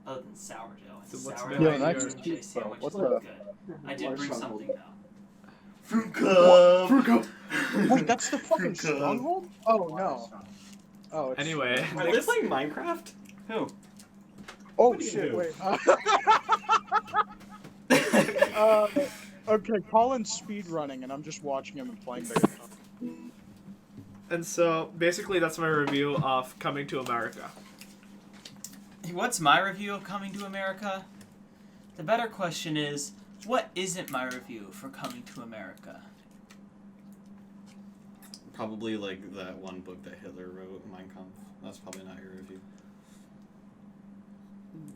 other than sourdough. And So what's sourdough made and of jelly your- sandwich What's is the- not good. I did bring something though. Fruit cup. Fruit cup. Wait, that's the fucking stronghold? Oh, no. Oh, it's... Anyway, Are they playing Minecraft? Who? Oh, do you shit, do? wait. Okay, Colin's speed running, and I'm just watching him and playing the guitar. and so basically that's my review of Coming to America. What's my review of Coming to America? The better question is, what isn't my review for Coming to America? Probably like that one book that Hitler wrote, Mein Kampf. That's probably not your review.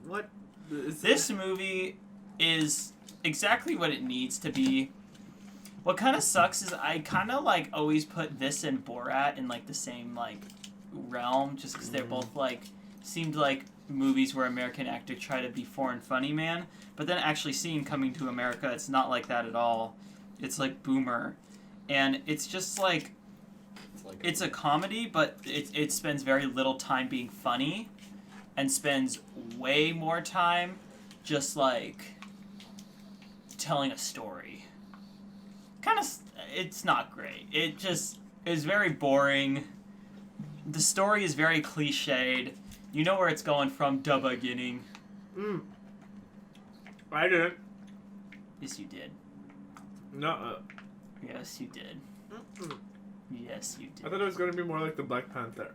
what? This movie is exactly what it needs to be. What kind of sucks is I kind of like always put this and Borat in like the same like realm, just because they're both like seemed like movies where American actors try to be foreign funny man, but then actually seeing Coming to America, it's not like that at all. It's like Boomer, and it's just like it's a comedy, but it spends very little time being funny, and spends way more time just like telling a story. Kind of, it's not great. It just is very boring. The story is very cliched. You know where it's going from the beginning. I didn't. Yes, you did. No. Yes, you did. Yes, you did. I thought it was going to be more like the Black Panther.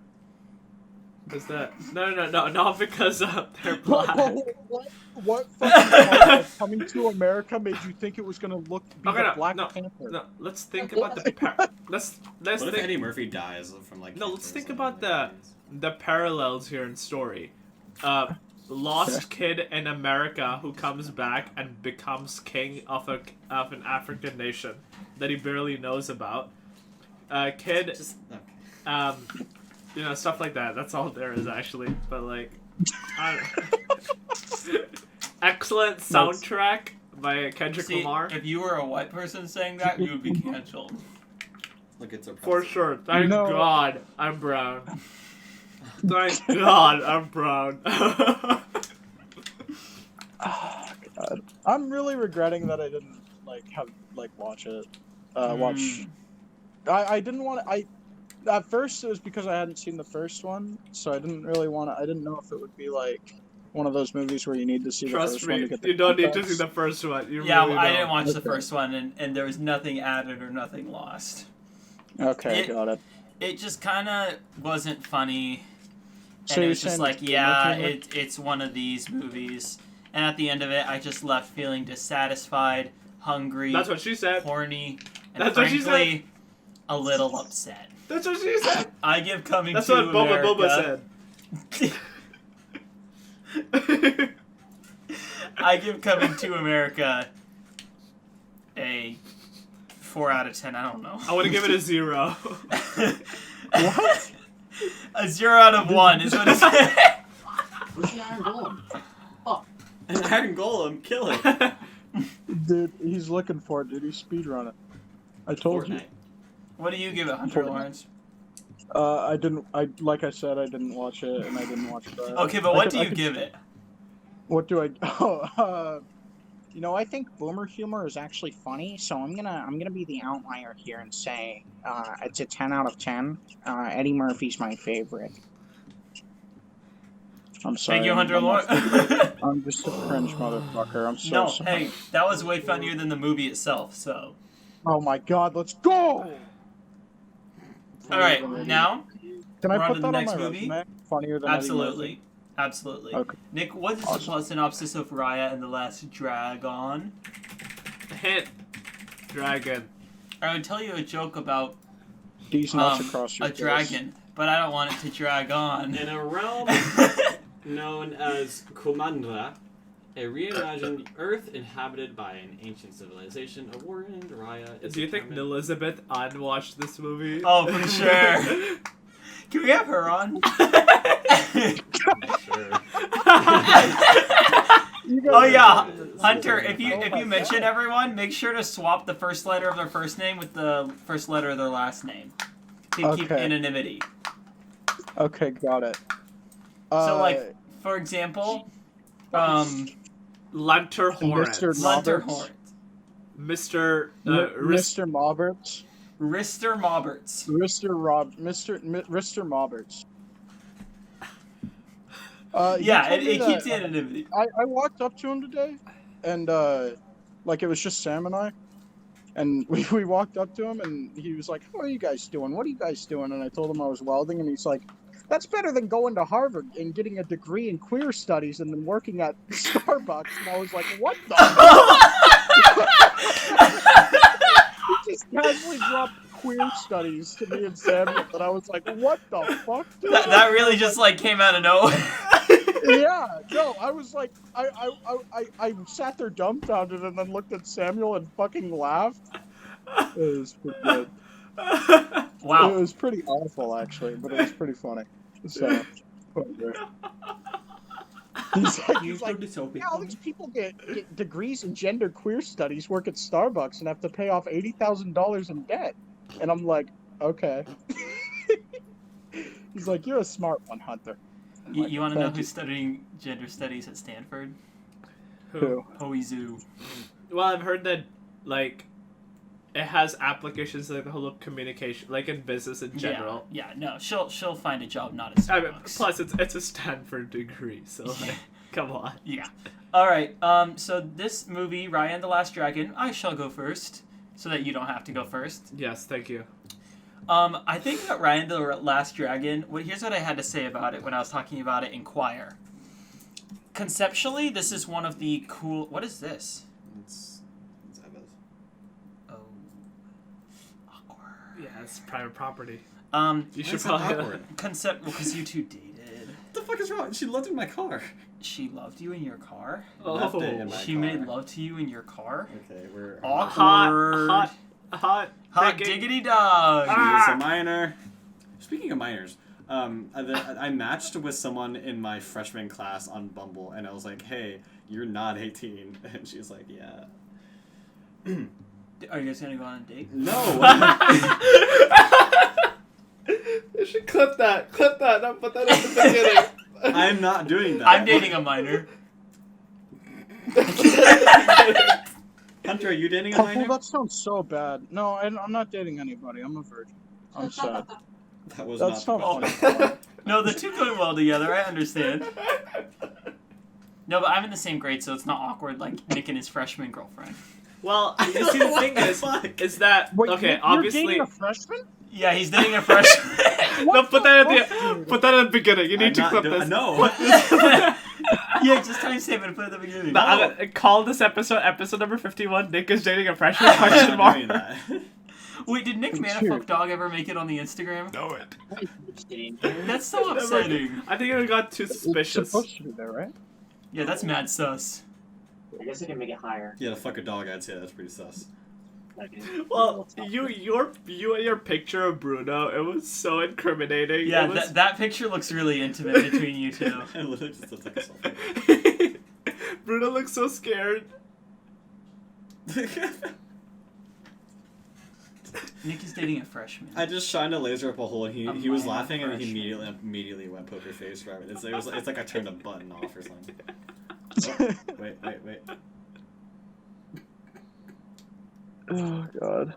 Is that... No, not because they're black. What fucking Coming to America made you think it was gonna be the Black Panther? No, let's think about the... let's What think... if Eddie Murphy dies from like... No, let's cancer or think something about like the parallels here in story. Lost kid in America who comes back and becomes king of an African nation that he barely knows about. Kid, Just, okay. you know, stuff like that. That's all there is actually. But like, I don't... excellent soundtrack by Kendrick See, Lamar. if you were a white person saying that, you would be canceled. Look, it's a For process. sure. Thank No. God I'm brown. Thank God I'm brown. Oh, God. I'm really regretting that I didn't watch it. Watch. I didn't want to. At first it was because I hadn't seen the first one, so I didn't really want to. I didn't know if it would be like one of those movies where you need to see the Trust first one me, to get the you don't need to context. see the first one. You Yeah, really I don't. didn't watch the Okay. first one, and there was nothing added or nothing lost. Okay, It- got it. It just kind of wasn't funny. So And it you're was just saying like, it's yeah, humor? it's one of these movies. And at the end of it, I just left feeling dissatisfied, hungry, That's what she said. horny, and That's what she frankly, a little upset. That's what she said. I give Coming That's to what America... Boba said. I give Coming to America a 4 out of 10. I don't know. I want to give it a 0. What? A 0 out of 1 is what it said. Where's the Iron Golem? Fuck. An Iron Golem, kill it. Dude, he's looking for it, dude. He's speedrunning. I told Fortnite. What do you give it, Hunter Fortnite. Lawrence? you. I didn't. Like I said, I didn't watch it, and I didn't watch it. Okay, but what do you give it? What do I? Oh, you know, I think boomer humor is actually funny, so I'm gonna be the outlier here and say it's a 10 out of 10. Eddie Murphy's my favorite. I'm sorry. Thank you, Hunter I'm Lawrence. I'm just a cringe motherfucker. I'm so No, sorry. hey, that was way funnier than the movie itself, so. Oh my God, let's go! Alright, now, Can we're I on put to that the on next my movie? resume? Funnier than Eddie absolutely. Absolutely. Okay. Nick, what is the Awesome. plot synopsis of Raya and the Last Dragon? Hit. Dragon. I would tell you a joke about Murphy. These nuts across your a face. dragon, but I don't want it to drag on. In a realm known as Kumandra, a reimagined Earth inhabited by an ancient civilization, a warrior Raya is Do you think determined- Elizabeth Ann watched this movie? Oh, for sure. Can we have her on? Sure. You guys Oh are yeah, fucking- Hunter. If you Oh my mention God. everyone, make sure to swap the first letter of their first name with the first letter of their last name to keep Okay. anonymity. Okay, got it. So, like, for example, Lunter Hornet. Mr. Lunter Roberts. Hornet, Mr. Mr. Mauberts. Rister Mauberts. Mr. Mauberts. Yeah, it keeps the anonymity. I walked up to him today, and like it was just Sam and I, and we walked up to him, and he was like, "How are you guys doing? What are you guys doing?" And I told him I was welding, and he's like, "That's better than going to Harvard and getting a degree in queer studies and then working at Starbucks." And I was like, "What the?" He just casually dropped queer studies to me and Samuel, and I was like, "What the fuck?" Dude? That really just like came out of nowhere. Yeah, no, I was like, I sat there dumbfounded and then looked at Samuel and fucking laughed. It was pretty good. It Wow. was pretty awful, actually, but it was pretty funny. So, whatever. He's like, yeah, all these people get degrees in gender queer studies, work at Starbucks, and have to pay off $80,000 in debt. And I'm like, okay. He's like, you're a smart one, Hunter. I'm like, You want to know "Thank who's studying gender studies at Stanford? Who? Hoizu. Well, I've heard that, like, it has applications like the whole of communication, like in business in general. Yeah, no, she'll find a job not at I mean, Starbucks. plus, it's a Stanford degree, so like, come on. Yeah. All right. So this movie, Raya and the Last Dragon, I shall go first, so that you don't have to go first. Yes, thank you. I think that Raya and the Last Dragon. Here's what I had to say about it when I was talking about it in choir. Conceptually, this is one of the cool. What is this? It's Eva's. Oh, awkward. Yeah, it's private property. You Why should is that probably. awkward? Well, because you two dated. What the fuck is wrong? She looked in my car. She loved you in your car. Left it in my She car. made love to you in your car. Okay, we're Awkward. Hot Hot thinking. diggity dog. She's a minor. Speaking of minors, I matched with someone in my freshman class on Bumble, and I was like, "Hey, you're not 18," and she's like, "Yeah." Are you guys gonna go on a date? No. You should clip that. Clip that. Don't put that at the beginning. I'm not doing that. I'm dating a minor. Hunter, are you dating a Oh, minor? that sounds so bad. No, I'm not dating anybody. I'm a virgin. I'm sad. That was That's not not the funny. question. No, the two go well together. I understand. No, but I'm in the same grade, so it's not awkward like Nick and his freshman girlfriend. Well, you see, the thing is that Wait, okay? you're Obviously, dating a freshman? Yeah, he's dating a freshman. no, put that at the beginning. You need to clip this. No. Yeah, just timestamp it and put it at the beginning. No, I'm gonna call this episode number 51. Nick is dating a freshman? Question I'm mark. not doing that. Wait, did Nick Manifuck Dog ever make it on the Instagram? Know it. That's so upsetting. I think it got too It's suspicious. supposed to be there, right? Yeah, that's mad sus. I guess I can make it higher. Yeah, to fuck a dog, I'd say that's pretty sus. Well, you and your picture of Bruno, it was so incriminating. Yeah, It was... that picture looks really intimate between you two. I literally just took a selfie. Bruno looks so scared. Nick is dating a freshman. I just shined a laser up a hole, and A he was minor laughing, and he freshman. immediately went poker face right. It's like I turned a button off or something. Oh, wait. Oh god.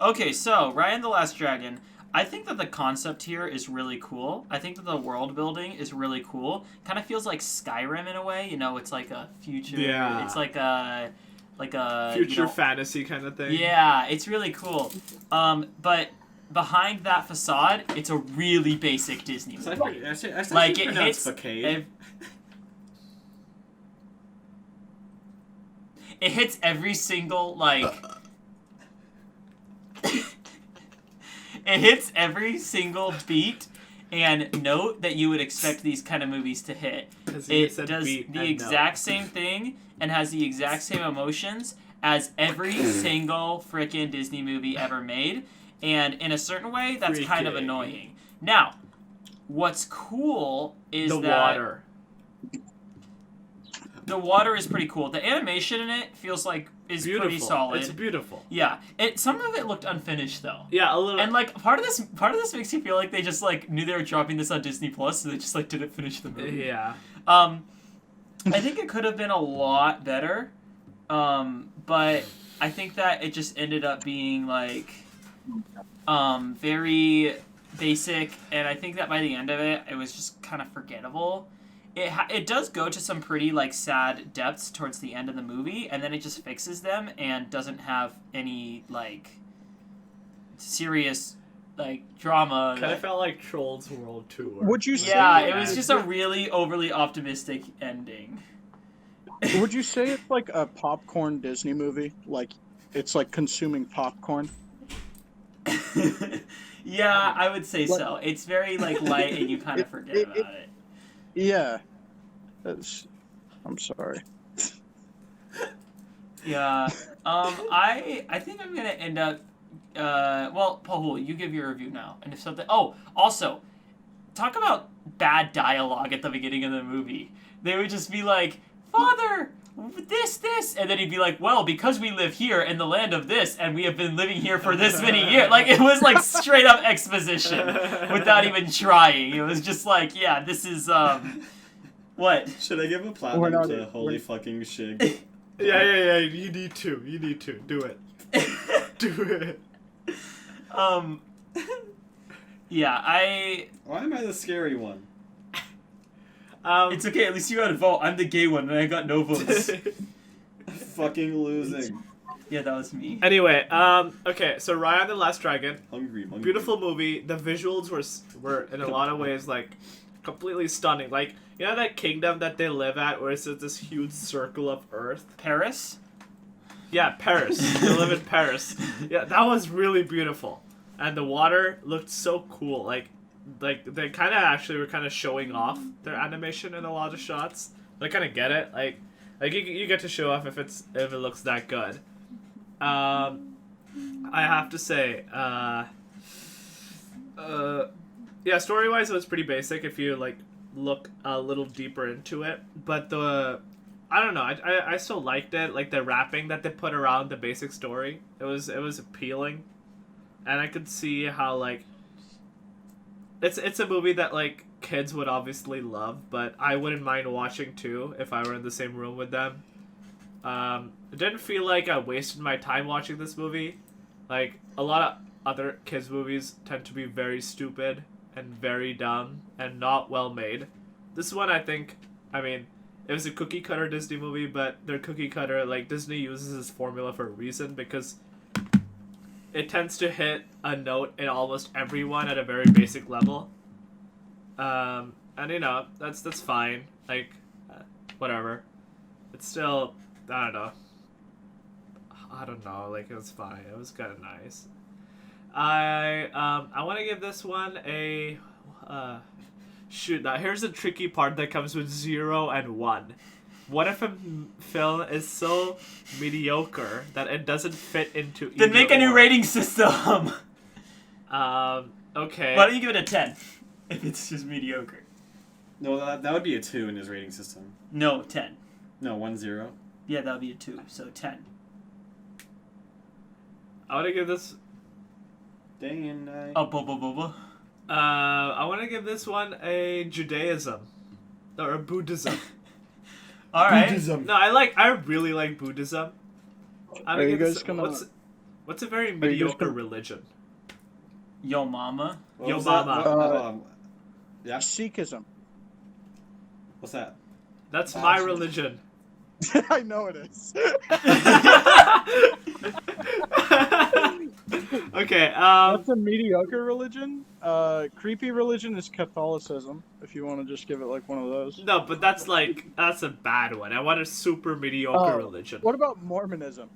Okay, so Raya and the Last Dragon. I think that the concept here is really cool. I think that the world building is really cool. Kind of feels like Skyrim in a way. You know, it's like a future. Yeah. It's like a Future you know, fantasy kind of thing. Yeah, it's really cool. But behind that facade, it's a really basic Disney movie. Like it hits. It hits every single like. It hits every single beat and note that you would expect these kind of movies to hit. It does the exact same thing and has the exact same emotions as every single frickin' Disney movie ever made. And in a certain way, that's kind of annoying. Now, what's cool is the that... water. The water is pretty cool. The animation in it feels like is Beautiful. pretty solid. It's beautiful. Yeah. Some of it looked unfinished though. Yeah, a little. And like part of this makes you feel like they just like knew they were dropping this on Disney Plus, so they just like didn't finish the movie. Yeah. I think it could have been a lot better. But I think that it just ended up being like very basic, and I think that by the end of it, it was just kind of forgettable. It does go to some pretty like sad depths towards the end of the movie, and then it just fixes them and doesn't have any like serious like drama. Kind of felt like Trolls World Tour. Would you say? Yeah, it was just a really overly optimistic ending. Would you say it's like a popcorn Disney movie? Like it's like consuming popcorn? Yeah, I would say so. It's very like light, and you kind of forget about it. Yeah. I'm sorry. Yeah. I think I'm gonna end up. Well, Paul, you give your review now, and if something. Oh, also, talk about bad dialogue at the beginning of the movie. They would just be like, "Father, this," and then he'd be like, "Well, because we live here in the land of this, and we have been living here for this many years." Like, it was like straight up exposition without even trying. It was just like, yeah, this is what? Should I give a We're platinum not- to Holy Fucking Shig? Yeah. You need to. You need to do it. Do it. Yeah, Why am I the scary one? It's okay. At least you got a vote. I'm the gay one, and I got no votes. Fucking losing. Yeah, that was me. Anyway, okay, so Raya and the Last Dragon, Hungry. beautiful movie. The visuals were in a lot of ways like completely stunning. Like, you know that kingdom that they live at, where it's just this huge circle of Earth. Paris? Yeah, Paris. They live in Paris. Yeah, that was really beautiful, and the water looked so cool. Like they kind of actually were kind of showing off their animation in a lot of shots. I kind of get it. Like you get to show off if it looks that good. I have to say, yeah, story wise it was pretty basic if you like look a little deeper into it. But I don't know, I still liked it. Like the wrapping that they put around the basic story, it was appealing, and I could see how like it's a movie that like kids would obviously love, but I wouldn't mind watching too if I were in the same room with them. It didn't feel like I wasted my time watching this movie. Like, a lot of other kids' movies tend to be very stupid and very dumb and not well made. This one, I think, I mean, it was a cookie cutter Disney movie, but their cookie cutter, like, Disney uses this formula for a reason because it tends to hit a note in almost everyone at a very basic level. And, you know, that's fine. Like, whatever. It's still, I don't know, like, it was fine. It was kind of nice. I want to give this one a, shoot, now here's the tricky part that comes with 0 and 1. What if a film is so mediocre that it doesn't fit into either Then make a new or? rating system. Okay. Why don't you give it a 10 if it's just mediocre? No, that would be a 2 in his rating system. No, 10. No, 1-0. Yeah, that would be a 2, so 10. I want to give this... Day and night. Oh, boba. I want to give this one a Judaism. Or a Buddhism. Alright. Buddhism. No, I really like Buddhism. Are you guys gonna- What's a very you guys mediocre gonna- religion? Yo mama. What Yo was that? mama. Yeah. Sikhism. What's that? That's my religion. I know it is. Okay, That's a mediocre religion. Creepy religion is Catholicism, if you want to just give it like one of those. no, but that's a bad one. I want a super mediocre Oh. religion. What about Mormonism?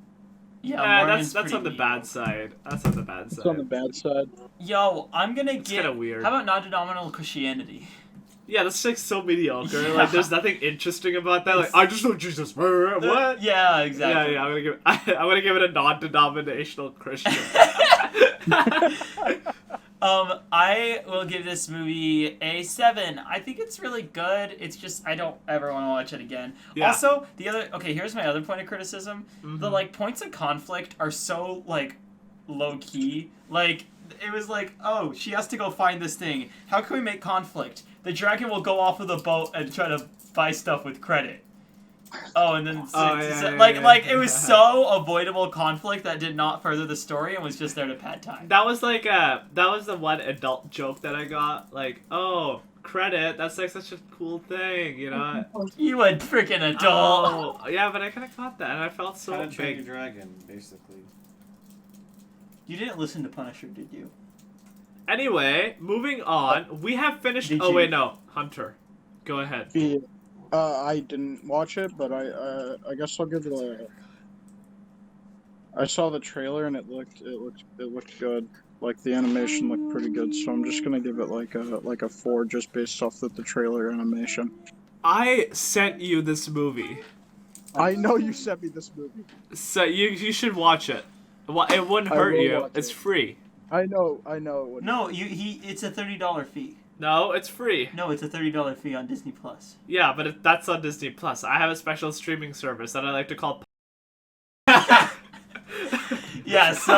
Yeah, that's Mormon's on the pretty bad mediocre. side. That's on the bad It's side. on the bad side. Yo, I'm gonna It's get... kinda weird. How about non-denominational Christianity? Yeah, that's like so mediocre. Yeah. Like, there's nothing interesting about that. Like, It's- I just know Jesus. What? Yeah, exactly. Yeah, I'm gonna give it a non-denominational Christian. I will give this movie a 7. I think it's really good. It's just I don't ever want to watch it again. Yeah. Also, here's my other point of criticism. Mhm. The like points of conflict are so like low key. Like it was like, oh, she has to go find this thing. How can we make conflict? The dragon will go off of the boat and try to buy stuff with credit. Oh, and then yeah. it was so avoidable conflict that did not further the story and was just there to pad time. That was the one adult joke that I got. Like, oh, credit. That's like such a cool thing, you know? You a freaking adult. Oh, yeah, but I kind of got that, and I felt so How to Train Your big. Dragon, basically. You didn't listen to Punisher, did you? Anyway, moving on. We have finished. Did Oh you? wait, no, Hunter, go ahead. Yeah. I didn't watch it, but I guess I'll give it a. I saw the trailer and it looked good. Like the animation looked pretty good, so I'm just gonna give it like a 4 just based off of the trailer animation. I sent you this movie. I know you sent me this movie. So you should watch it. It wouldn't I hurt will you. watch It's it. free. I know. It wouldn't. No, it's a $30 fee. No, it's free. No, it's a $30 fee on Disney Plus. Yeah, but that's on Disney Plus. I have a special streaming service that I like to call. Yeah. So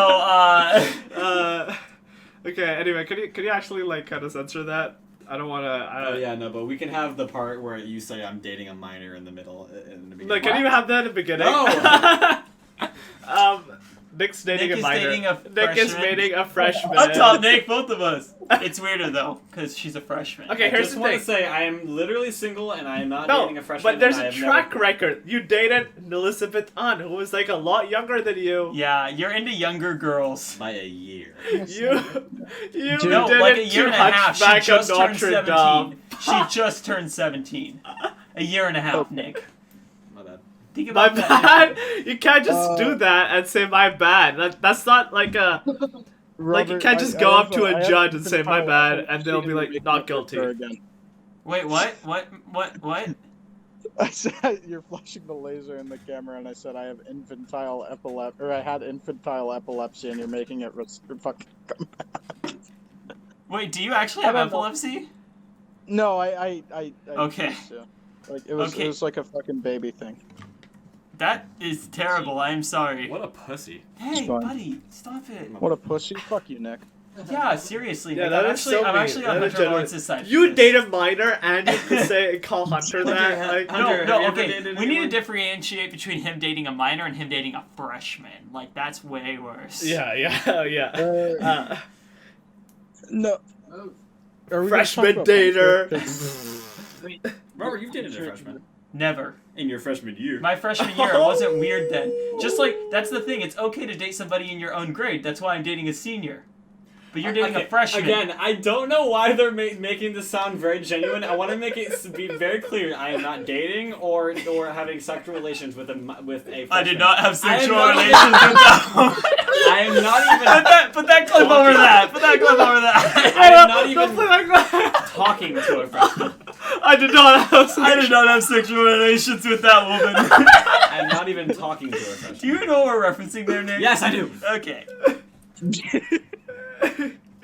Okay. Anyway, can you actually like kind of censor that? I don't want to. Oh yeah, no, but we can have the part where you say I'm dating a minor in the middle. In the beginning. Like, can you have that in the beginning? No. Nick's dating Nick a is minor. dating a Nick is freshman. dating a freshman. up top, Nick, both of us. It's weirder though, because she's a freshman. Okay, I here's just the want thing. to say I am literally single and I am not No, dating a freshman. but there's and I a have track never... record. You dated Elizabeth Unn, who was like a lot younger than you. Yeah, you're into younger girls. by a year. You Dude. No, did like it a year to and a half. She Hunchback of just turned Notre 17. Dame. She just turned 17. A year and a half, Nick. My bad. Think My about that. bad. You can't just do that and say my bad. That's not like a. Like, you can't just go up to a judge and say, "My bad," and they'll be like, "Not guilty." Again. Wait, what? What? I said you're flashing the laser in the camera, and I said I have infantile epilepsy, or I had infantile epilepsy, and you're making it fucking come back. Wait, do you actually I have don't know. epilepsy? No, I Okay. used to. Like it was Okay. like a fucking baby thing. That is terrible. I am sorry. What a pussy. Hey, fine. buddy, stop it. What a pussy! Fuck you, Nick. Yeah, seriously. Yeah, Nick, that I'm is actually, so I'm mean. actually on That is Hunter genuine. Lawrence's side. You for this. date a minor and you can say call Hunter that. Like, Hunter, have you No, ever okay. dated We need to anyone? differentiate between him dating a minor and him dating a freshman. Like, that's way worse. yeah. No. Are we gonna Freshman talk about dater. Hunter? Robert, you've dated a freshman. Never. In your freshman year. My freshman year, it wasn't weird then. Just like, that's the thing. It's okay to date somebody in your own grade. That's why I'm dating a senior. But you're dating a freshman. Again, I don't know why they're making this sound very genuine. I want to make it be very clear. I am not dating or having sexual relations with a freshman. I did not have I am sexual not- relations with that woman. I am not even Put that clip over that. Put that clip over that. I am not even Don't play like that. talking to a freshman. I did not have. I did not have sexual relations with that woman. I'm not even talking to a freshman. Do you know what we're referencing there, Nick? Yes, I do. Okay.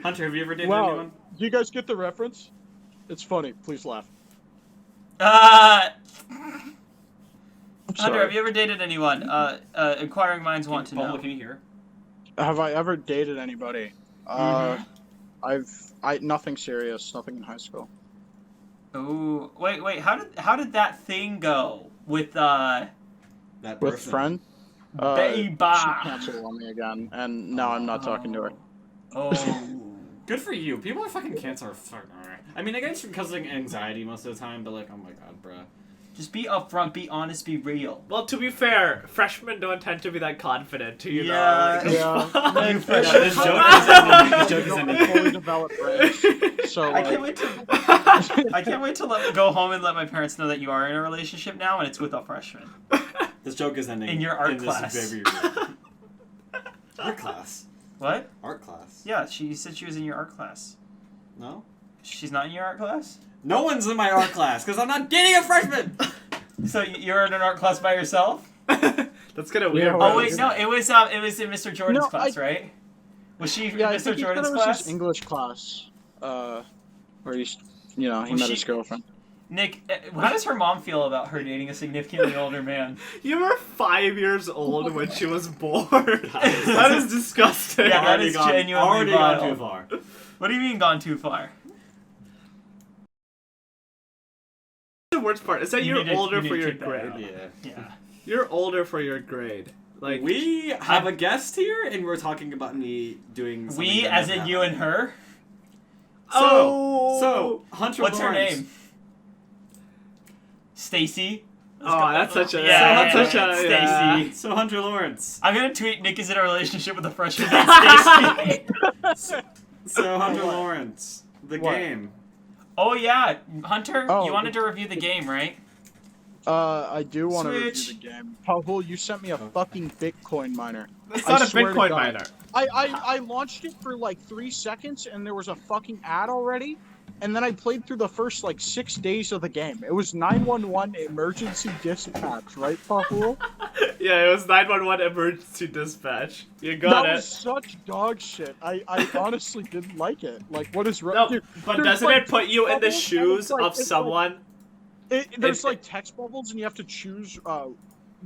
Hunter, have you ever dated Wow. anyone? Do you guys get the reference? It's funny. Please laugh. Hunter, sorry. have you ever dated anyone? Inquiring minds want to know. Can you hear? Have I ever dated anybody? Nothing serious. Nothing in high school. Ooh, wait. How did that thing go with That With person. friend? Baby? She canceled on me again, and now I'm not talking to her. Oh. Good for you. People are fucking cancer. I mean, I guess because of anxiety most of the time, but like, oh my god, bruh. Just be upfront, be honest, be real. Well, to be fair, freshmen don't tend to be that confident, you know. Yeah. Like, Yeah. You No, freshmen. this joke is ending. This joke is Don't ending. fully developed brains. So I like, can't wait to go home and let my parents know that you are in a relationship now, and it's with a freshman. This joke is ending. In your art this class. very art class. What? Art class. Yeah, she said she was in your art class. No? She's not in your art class? No one's in my art class because I'm not dating a freshman. So you're in an art class by yourself? That's kind of weird. Yeah, Oh well, wait, no, it was in Mr. Jordan's No, class, right? Was she in yeah, I Mr. think he said Jordan's it was class? his English class. Where he's, he Was met she- his girlfriend. Nick, how does her mom feel about her dating a significantly older man? You were 5 years old when she was born. That is disgusting. Yeah, that Already is gone- genuinely already vile. gone too far. What do you mean gone too far? The worst part is that You you're need to- older you need for to your keep that grade. out. Yeah. Yeah. You're older for your grade. Like We have a guest here, and we're talking about me doing something We, that as never in you and happened. her? So Hunter What's her Lawrence. name? Stacy? Oh, that's such a Yeah, that's such a Stacy. yeah. So Hunter Lawrence. I'm gonna tweet Nick is in a relationship with a freshman named Stacy. So Hunter Lawrence. The What? game. Oh yeah, Hunter, Oh, you wanted to review the game, right? I do want to review Switch. the game. Paul, you sent me a fucking Bitcoin miner. It's I not a swear to Bitcoin God. miner. I launched it for like 3 seconds and there was a fucking ad already. and then I played through the first like 6 days of the game. It was 911 emergency dispatch, right, Pahul? Yeah, it was 911 emergency dispatch. You got That it. was such dog shit. I honestly didn't like it. Like, what is wrong? No, Dude, but there's, doesn't like, it put you in the bubbles, and shoes it's like- of it's like- someone? There's It- like text bubbles, and you have to choose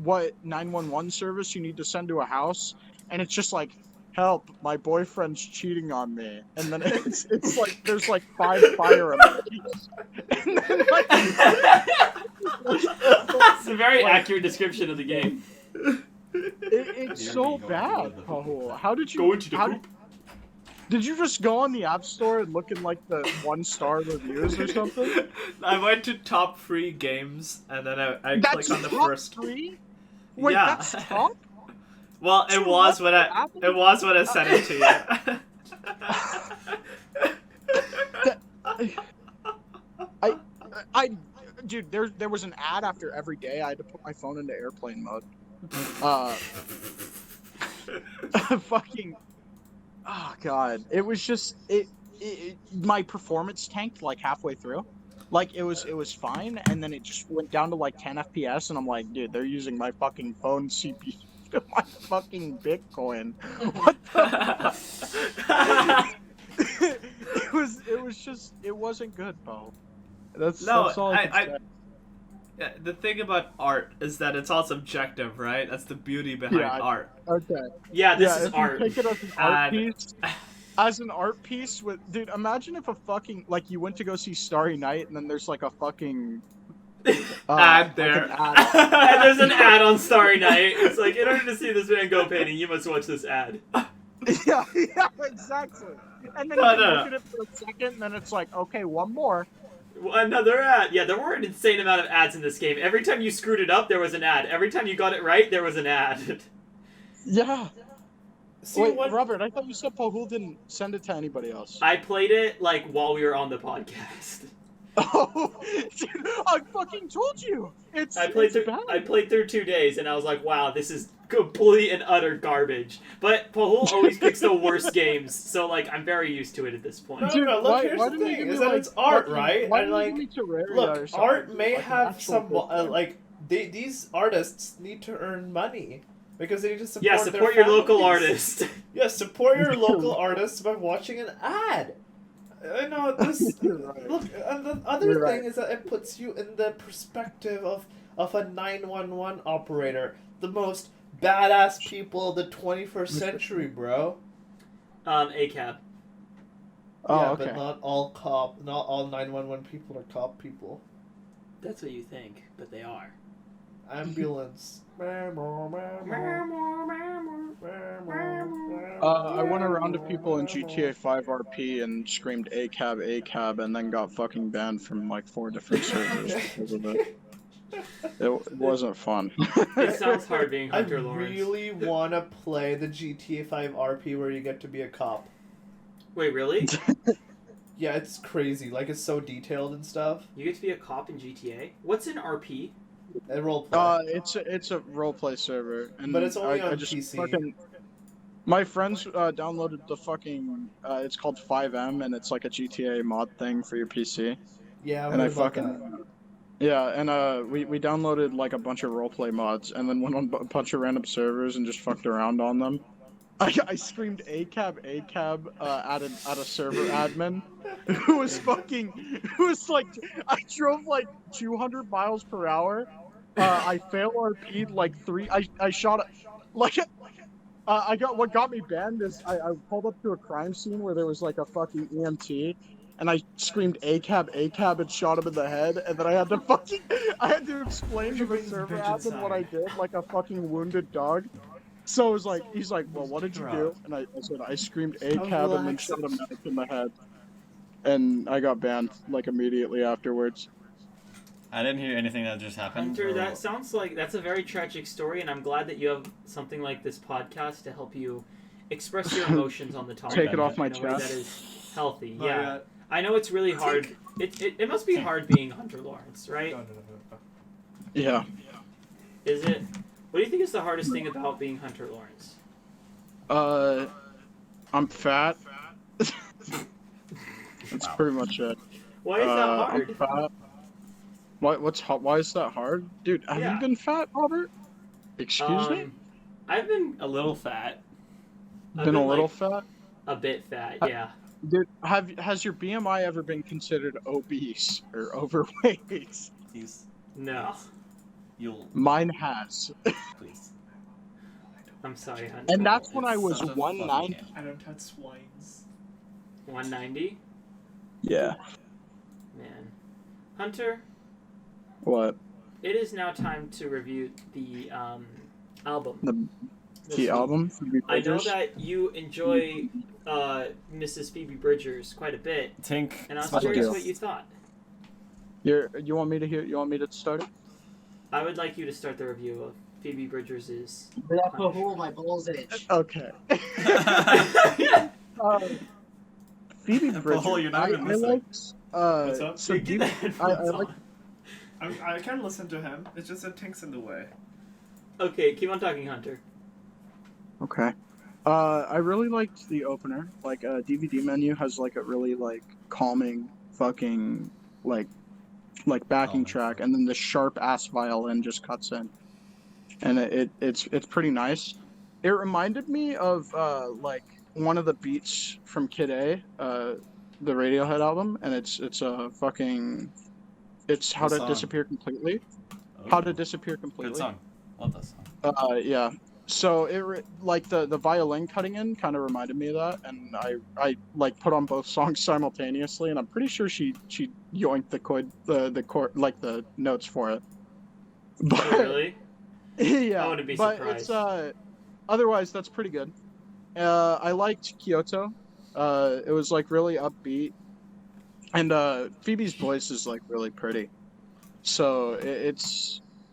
what 911 service you need to send to a house, and it's just like, help, my boyfriend's cheating on me, and then it's like there's like 5 fire emojis, and then like It's a very Like- accurate description of the game. it's Yeah, so go bad, into the- Pahul. How did you? Go into the how poop. Did you just go on the App Store and look in like the 1-star reviews or something? I went to top free games and then I That's clicked on the top first. 3? Wait, Yeah. that's top? Well, it Dude, was what when I happened? it was when I sent it to you. I, dude, there was an ad after every day. I had to put my phone into airplane mode. Fucking, oh god, it was just my performance tanked like halfway through. Like it was fine, and then it just went down to like 10 FPS, and I'm like, dude, they're using my fucking phone CPU to my fucking Bitcoin. What the? it wasn't good, Bo. That's all I can say. Yeah, the thing about art is that it's all subjective, right? That's the beauty behind Yeah, art. Okay. Yeah, this yeah, is if art. You take it as an art And- piece. As an art piece with, dude, imagine if a fucking, like, you went to go see Starry Night and then there's like a fucking Ad like there. an ad. And there's an ad on Starry Night. It's like, in order to see this Van Gogh painting, you must watch this ad. yeah, exactly. And then No, you no, look no. at it for a second, and then it's like, okay, one more. Another ad. Yeah, there were an insane amount of ads in this game. Every time you screwed it up, there was an ad. Every time you got it right, there was an ad. Yeah. See Wait, what? Robert, I thought you said Pahul didn't send it to anybody else. I played it, like, while we were on the podcast. Oh, dude, I fucking told you. It's I played it's through. bad. I played through 2 days, and I was like, "Wow, this is complete and utter garbage." But Pahul always picks the worst games, so like I'm very used to it at this point. No, Dude, no, look, here's the didn't you thing, give is me, that like, it's art, fucking- right? Why And, didn't you like, give me Terraria or Look, something? art may Like an have actual some good game. like these artists need to earn money because they need to support Yeah, their support your local families. artist. Yeah, support your local artists by watching an ad. I know this. You're right. Look, and the other You're thing right. is that it puts you in the perspective of a 911 operator, the most badass people of the 21st century, bro. ACAB. Oh, Yeah, okay. but not all 911 people are cop people. That's what you think, but they are. Ambulance. I went around to people in GTA 5 RP and screamed ACAB, ACAB, and then got fucking banned from like 4 different servers because of it. It wasn't fun. It sounds hard being I Hunter Lawrence. really want to play the GTA 5 RP where you get to be a cop. Wait, really? Yeah, it's crazy. Like, it's so detailed and stuff. You get to be a cop in GTA? What's an RP? And roleplay. It's a roleplay server, and But it's only I on just PC. fucking. My friends downloaded the fucking. It's called 5M, and it's like a GTA mod thing for your PC. Yeah, And I heard about fucking. that. Yeah, and we downloaded like a bunch of roleplay mods, and then went on a bunch of random servers and just fucked around on them. I screamed ACAB, ACAB at a server admin who was like, I drove like 200 miles per hour. I fail RP'd like 3. I shot it like what got me banned is I pulled up to a crime scene where there was like a fucking EMT, and I screamed ACAB, ACAB, and shot him in the head, and then I had to explain to the server admin what I did, like a fucking wounded dog. So it was like, he's like, well, what did you do? And I said, I screamed ACAB and then shot a medic in the head. And I got banned, like, immediately afterwards. I didn't hear anything that just happened. Hunter, or- that sounds like that's a very tragic story, and I'm glad that you have something like this podcast to help you express your emotions on the topic. Take it off my in a way chest. That is healthy. Not Yeah, yet. I know it's really hard. It must be hard being Hunter Lawrence, right? No. Yeah. Is it? What do you think is the hardest thing about being Hunter Lawrence? I'm fat. That's pretty much it. Why is that I'm hard? fat. Why is that hard? Dude, have Yeah. you been fat, Robert? Excuse me? I've been a little fat. I've Been a been little like fat? a bit fat, Ha- yeah. Dude, has your BMI ever been considered obese or overweight? Please. No. Please. You'll. Mine has. Please. I'm sorry, Hunter. And that's when I It's was such a fluffy 190. hand. I don't touch swines. 190? Yeah. Man. Hunter, What? it is now time to review the album. The this week. album? Phoebe I know Bridgers? that you enjoy Mrs. Phoebe Bridgers quite a bit, Tink. and I was special curious guest. what you thought. You want me to hear? You want me to start it? I would like you to start the review of Phoebe Bridgers' Oh, my balls itch. Okay. Phoebe Bridgers. Paul, you're not even I listening. liked. What's up? So Get do you, the I headphones like. on. I can listen to him. It's just that Tink's in the way. Okay, keep on talking, Hunter. Okay. I really liked the opener. Like, DVD menu has like a really like calming fucking like backing Calming. track, and then the sharp ass violin just cuts in, and it's pretty nice. It reminded me of like one of the beats from Kid A, the Radiohead album, and it's How What to song? Disappear Completely. Oh, How to Disappear Completely. Good song. Love that song. Yeah. So like the violin cutting in kind of reminded me of that, and I like put on both songs simultaneously, and I'm pretty sure she yoinked the chord like the notes for it. But Oh, really? yeah, I wouldn't be but surprised. it's otherwise that's pretty good. I liked Kyoto. It was like really upbeat, and Phoebe's voice is like really pretty. So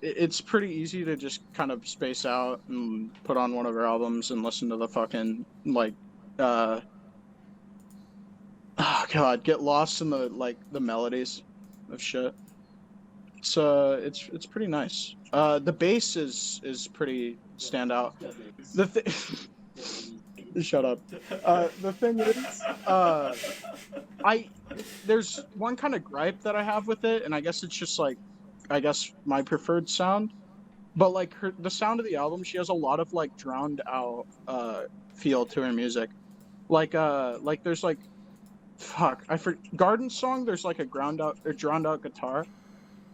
it's pretty easy to just kind of space out and put on one of her albums and listen to the fucking like oh god, get lost in the melodies of shit. So it's pretty nice. The bass is pretty standout. Shut up. The thing is, there's one kind of gripe that I have with it, and I guess it's just like, my preferred sound. But like the sound of the album, she has a lot of like drowned out feel to her music. Like there's like, Garden Song. There's like a drowned out guitar,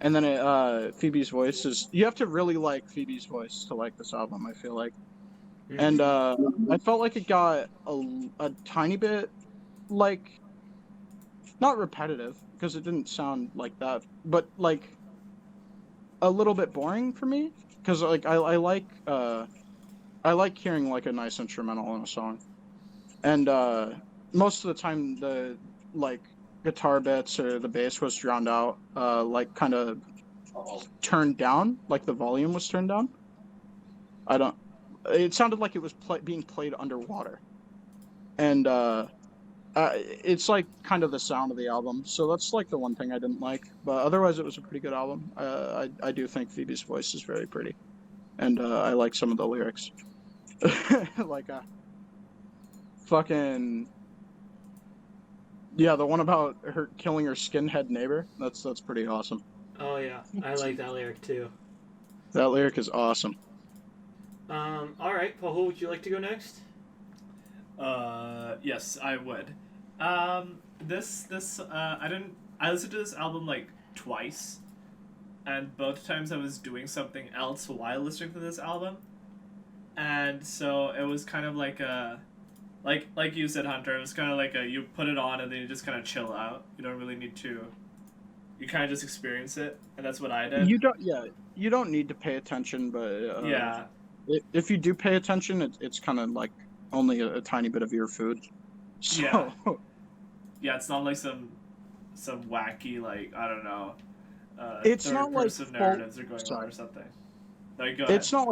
and then Phoebe's voice is. You have to really like Phoebe's voice to like this album, I feel like. And I felt like it got a tiny bit, like, not repetitive, because it didn't sound like that, but like a little bit boring for me, because like I like hearing like a nice instrumental in a song, and most of the time the like guitar bits or the bass was drowned out, like kind of turned down, like the volume was turned down. It sounded like it was being played underwater, and it's like kind of the sound of the album. So that's like the one thing I didn't like, but otherwise it was a pretty good album. I do think Phoebe's voice is very pretty, and I like some of the lyrics, like fucking yeah, the one about her killing her skinhead neighbor. That's pretty awesome. Oh yeah, I like that lyric too. That lyric is awesome. All right, Paul, would you like to go next? Yes, I would. I listened to this album like twice, and both times I was doing something else while listening to this album, and so it was kind of like like you said, Hunter, it was kind of like you put it on and then you just kind of chill out. You don't really need to. You kind of just experience it, and that's what I did. You don't need to pay attention, but Yeah. If you do pay attention, it's kind of like only a tiny bit of your food. So, Yeah. Yeah, it's not like some wacky, like, I don't know, It's not like third-person narratives are going on or something. Like, go ahead. it's not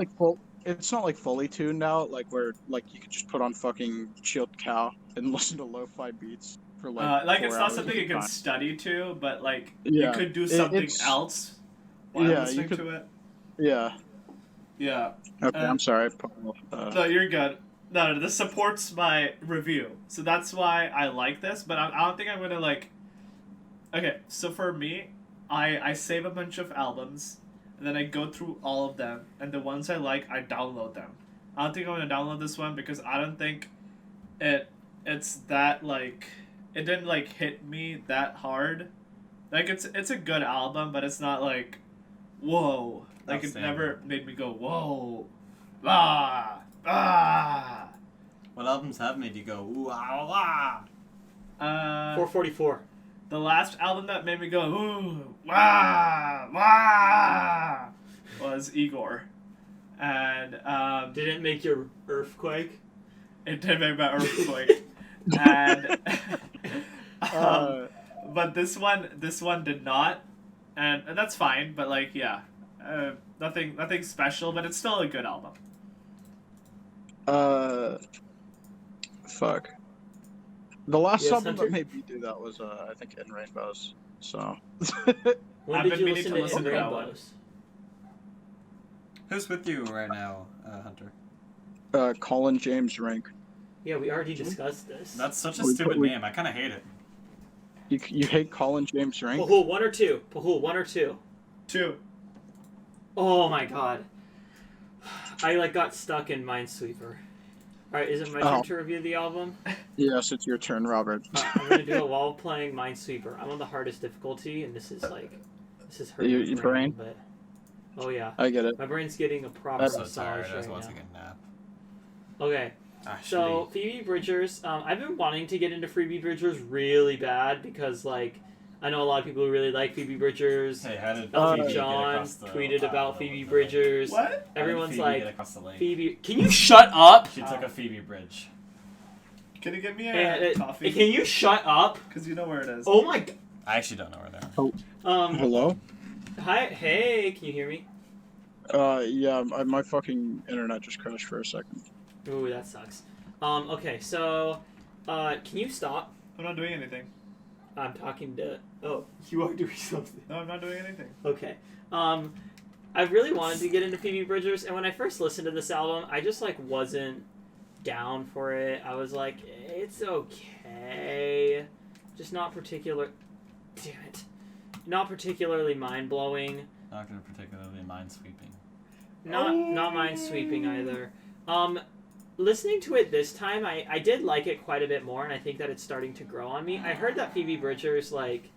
like fully tuned out, like where like you could just put on fucking Chilled Cow and listen to lo-fi beats for like. Like 4 it's not hours something at you a can time. study to, but like Yeah, you could do something it's- else while yeah, listening you could- to it. Yeah. Yeah. Okay, I'm sorry. Paul. No, you're good. No, this supports my review, so that's why I like this. But I don't think I'm gonna like. Okay, so for me, I save a bunch of albums, and then I go through all of them, and the ones I like, I download them. I don't think I'm gonna download this one because I don't think it's that like it didn't like hit me that hard. Like it's a good album, but it's not like whoa. Like it Outstanding. never made me go whoa, ah, ah. What albums have made you go ooh ah ah? 444. The last album that made me go ooh wah wah was Igor, and Did it make your earthquake? it did make my earthquake, and but this one did not, and that's fine. But like yeah, nothing special, but it's still a good album. Fuck. The last Yes, album Hunter? that made me do that was, I think, In Rainbows. So. When I've did been you meaning listen to to listen In to that one. Rainbows? Who's with you right now, Hunter? Colin James Rink. Yeah, we already discussed this. That's such a We- stupid we- name. I kind of hate it. You hate Colin James Rink? Pahul, 1 or 2? Pahul, 1 or 2? 2. Oh my god. I like got stuck in Minesweeper. Alright, is it my Oh. turn to review the album? Yes, it's your turn, Robert. I'm gonna do it while playing Minesweeper. I'm on the hardest difficulty, and this is hurting Your my brain? but oh yeah, I get it. my brain's getting a proper I'm so massage tired. I right just want to now. take a nap. Okay, Ah, so Phoebe Bridgers, I've been wanting to get into Phoebe Bridgers really bad because like I know a lot of people who really like Phoebe Bridgers. hey, how did Elton Phoebe get John across the tweeted about the- Phoebe the- Bridgers. What? how did Everyone's Phoebe like, get across the lake? Phoebe, can you shut up? She took a Phoebe bridge. Can you get me a Hey, coffee? can you shut up? Because you know where it is. Oh my. I actually don't know where they are. Hello? Hi. Hey. Can you hear me? Yeah, my fucking internet just crashed for a second. Ooh, that sucks. Okay. So, can you stop? I'm not doing anything. I'm talking to. Oh, you are doing something. No, I'm not doing anything. Okay. I really wanted to get into Phoebe Bridgers, and when I first listened to this album, I just like wasn't down for it. I was like, it's okay, just not particular. Damn it, not particularly mind blowing. Not gonna particularly mind sweeping. Not mind sweeping either. Listening to it this time, I did like it quite a bit more, and I think that it's starting to grow on me. I heard that Phoebe Bridgers like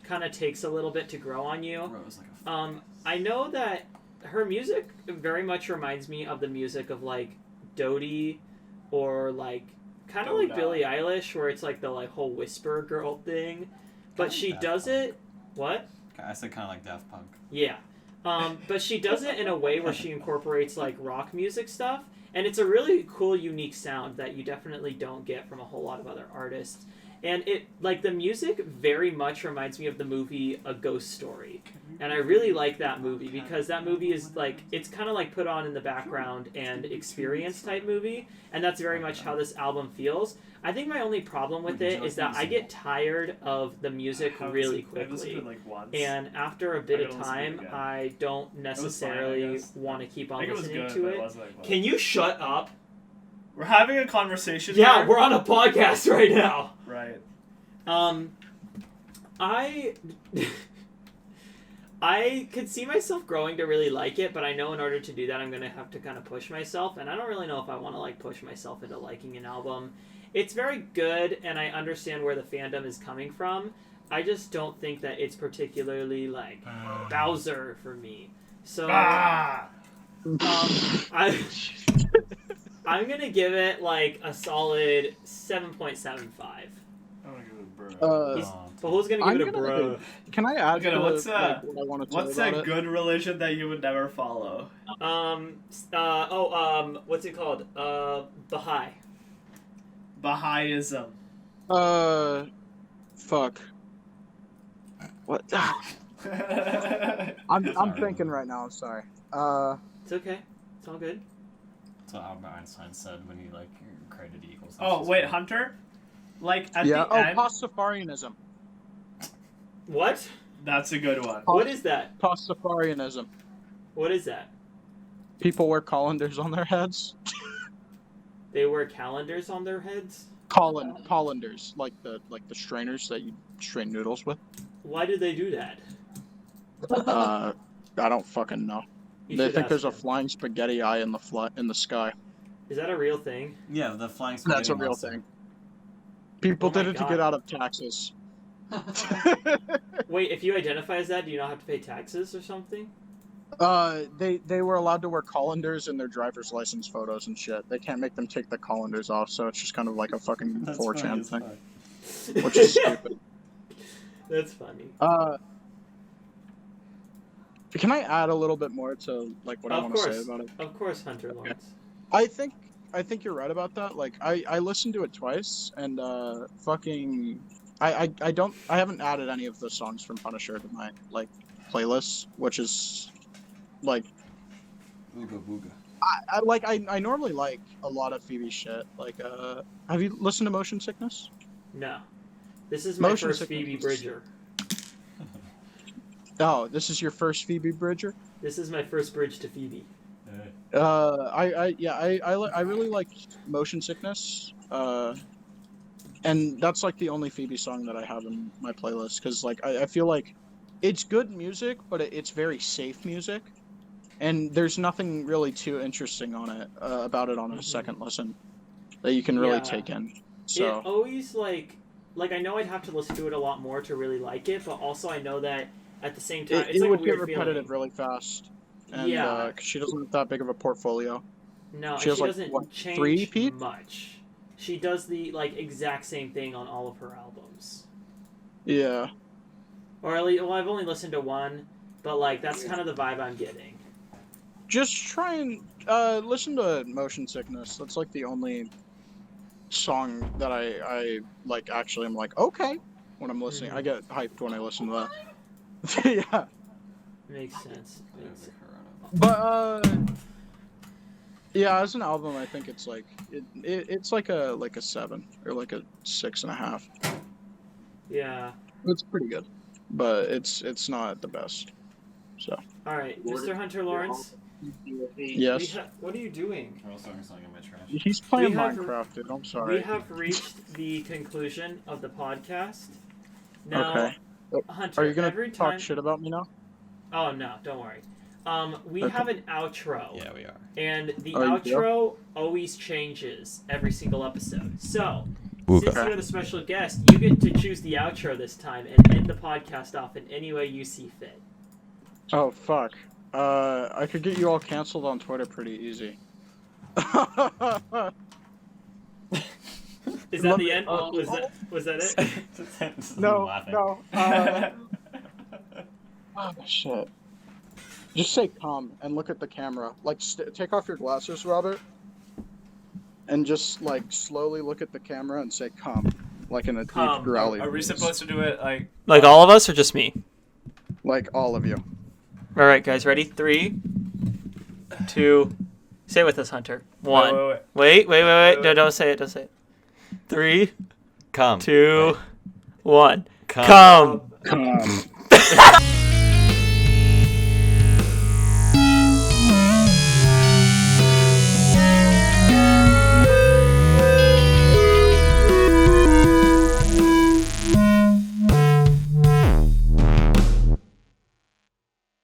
kind of takes a little bit to grow on you. Rose like a I know that her music very much reminds me of the music of like Dodie, or like kind of like Doda. Billie Eilish, where it's like the like whole whisper girl thing, but Kinda she Daft does Punk. it. What? I said kind of like Daft Punk. Yeah. But she does it in a way where she incorporates like rock music stuff, and it's a really cool, unique sound that you definitely don't get from a whole lot of other artists. And it like the music very much reminds me of the movie A Ghost Story, and I really like that movie because that movie is like it's kind of like put on in the background and experience type movie, and that's very much how this album feels. I think my only problem with it is that I get tired of the music I've really listened- I've listened to quickly. it like once. And after a bit I of gotta listen to it time, again. I don't fine, I necessarily guess. want to keep I on think it was listening good, to but it. wasn't like, Can you shut up? We're having a conversation. Yeah, here. we're on a podcast right now. Right. I could see myself growing to really like it, but I know in order to do that, I'm gonna have to kind of push myself, and I don't really know if I want to like push myself into liking an album. It's very good, and I understand where the fandom is coming from. I just don't think that it's particularly like Bowser for me. So Ah! I'm gonna give it like a solid 7.75. I'm gonna give it a bro. He's- Oh, But who's gonna I'm give it a gonna bro? Can I add Okay, to what's, like, what I want to What's say about that it? good religion that you would never follow? What's it called? Baha'i. Baha'ism. Fuck. What? I'm Sorry. thinking right now. I'm sorry. It's okay. It's all good. That's what Albert Einstein said when he like created equals. Oh wait, Hunter. Like at yeah. the Oh, end. Pastafarianism. What? That's a good one. What is that? Pastafarianism. What is that? People wear colanders on their heads. They wear calendars on their heads? Colanders, like the strainers that you strain noodles with. Why did they do that? I don't fucking know. You They should think ask there's a them. flying spaghetti eye in the sky. Is that a real thing? Yeah, the flying That's spaghetti a real monster. thing. People Oh my did it to God. get out of taxes. Wait, if you identify as that, do you not have to pay taxes or something? They were allowed to wear colanders in their driver's license photos and shit. They can't make them take the colanders off, so it's just kind of like a fucking That's funny 4chan as thing, fuck. which is stupid. That's funny. Can I add a little bit more to like what I Of want to say course. about it? Of course, Hunter Lawrence. I think you're right about that. Like I listened to it twice and fucking I haven't added any of the songs from Punisher to my like playlist, which is like Booga booga. I normally like a lot of Phoebe shit. Like have you listened to Motion Sickness? No. This is my Motion first sickness. Phoebe Bridger. Oh, this is your first Phoebe Bridger? This is my first bridge to Phoebe. I really like Motion Sickness. And that's like the only Phoebe song that I have in my playlist because like I feel like it's good music, but it's very safe music, and there's nothing really too interesting on it about it on a second listen that you can really Yeah. take in. So It always like I know I'd have to listen to it a lot more to really like it, but also I know that at the same time it's it like would a get weird repetitive feeling. really fast, and Yeah. 'cause she doesn't have that big of a portfolio. No, She and has, she like, doesn't what, change 3 Pete? much. She does the like exact same thing on all of her albums. Yeah. Or at least, well, I've only listened to one, but like that's kind of the vibe I'm getting. Just try and listen to Motion Sickness. That's like the only song that I like actually I'm like, okay, when I'm listening. I get hyped when I listen to that. Yeah. Makes sense. Makes sense. But yeah, as an album I think it's like it's like a 7 or like a 6.5. Yeah. It's pretty good. But it's not the best. So All right, Mr. Hunter Lawrence. yes. What are you doing? Carol's throwing something in my trash. He's playing We have- Minecraft, dude. I'm sorry. We have reached the conclusion of the podcast. Now, Okay. Hunter, Are you gonna every talk time. shit about me now? Oh no, don't worry. We Okay. have an outro. Yeah, we are. And the Oh, you do? outro always changes every single episode. So, Booga. since you're the special guest, you get to choose the outro this time and end the podcast off in any way you see fit. Oh fuck. I could get you all canceled on Twitter pretty easy. Is that Love the it. end? Was that it? No, no. Oh shit. Just say "come" and look at the camera. Like, take off your glasses, Robert, and just like slowly look at the camera and say "come," like in a deep Come. growly Are we voice. supposed to do it like? Like all of us or just me? Like all of you. All right, guys, ready? 3, 2, say it with us, Hunter. 1. Wait. Wait. No, don't say it. Don't say it. 3, Come. 2, 1. Come. Come. Come.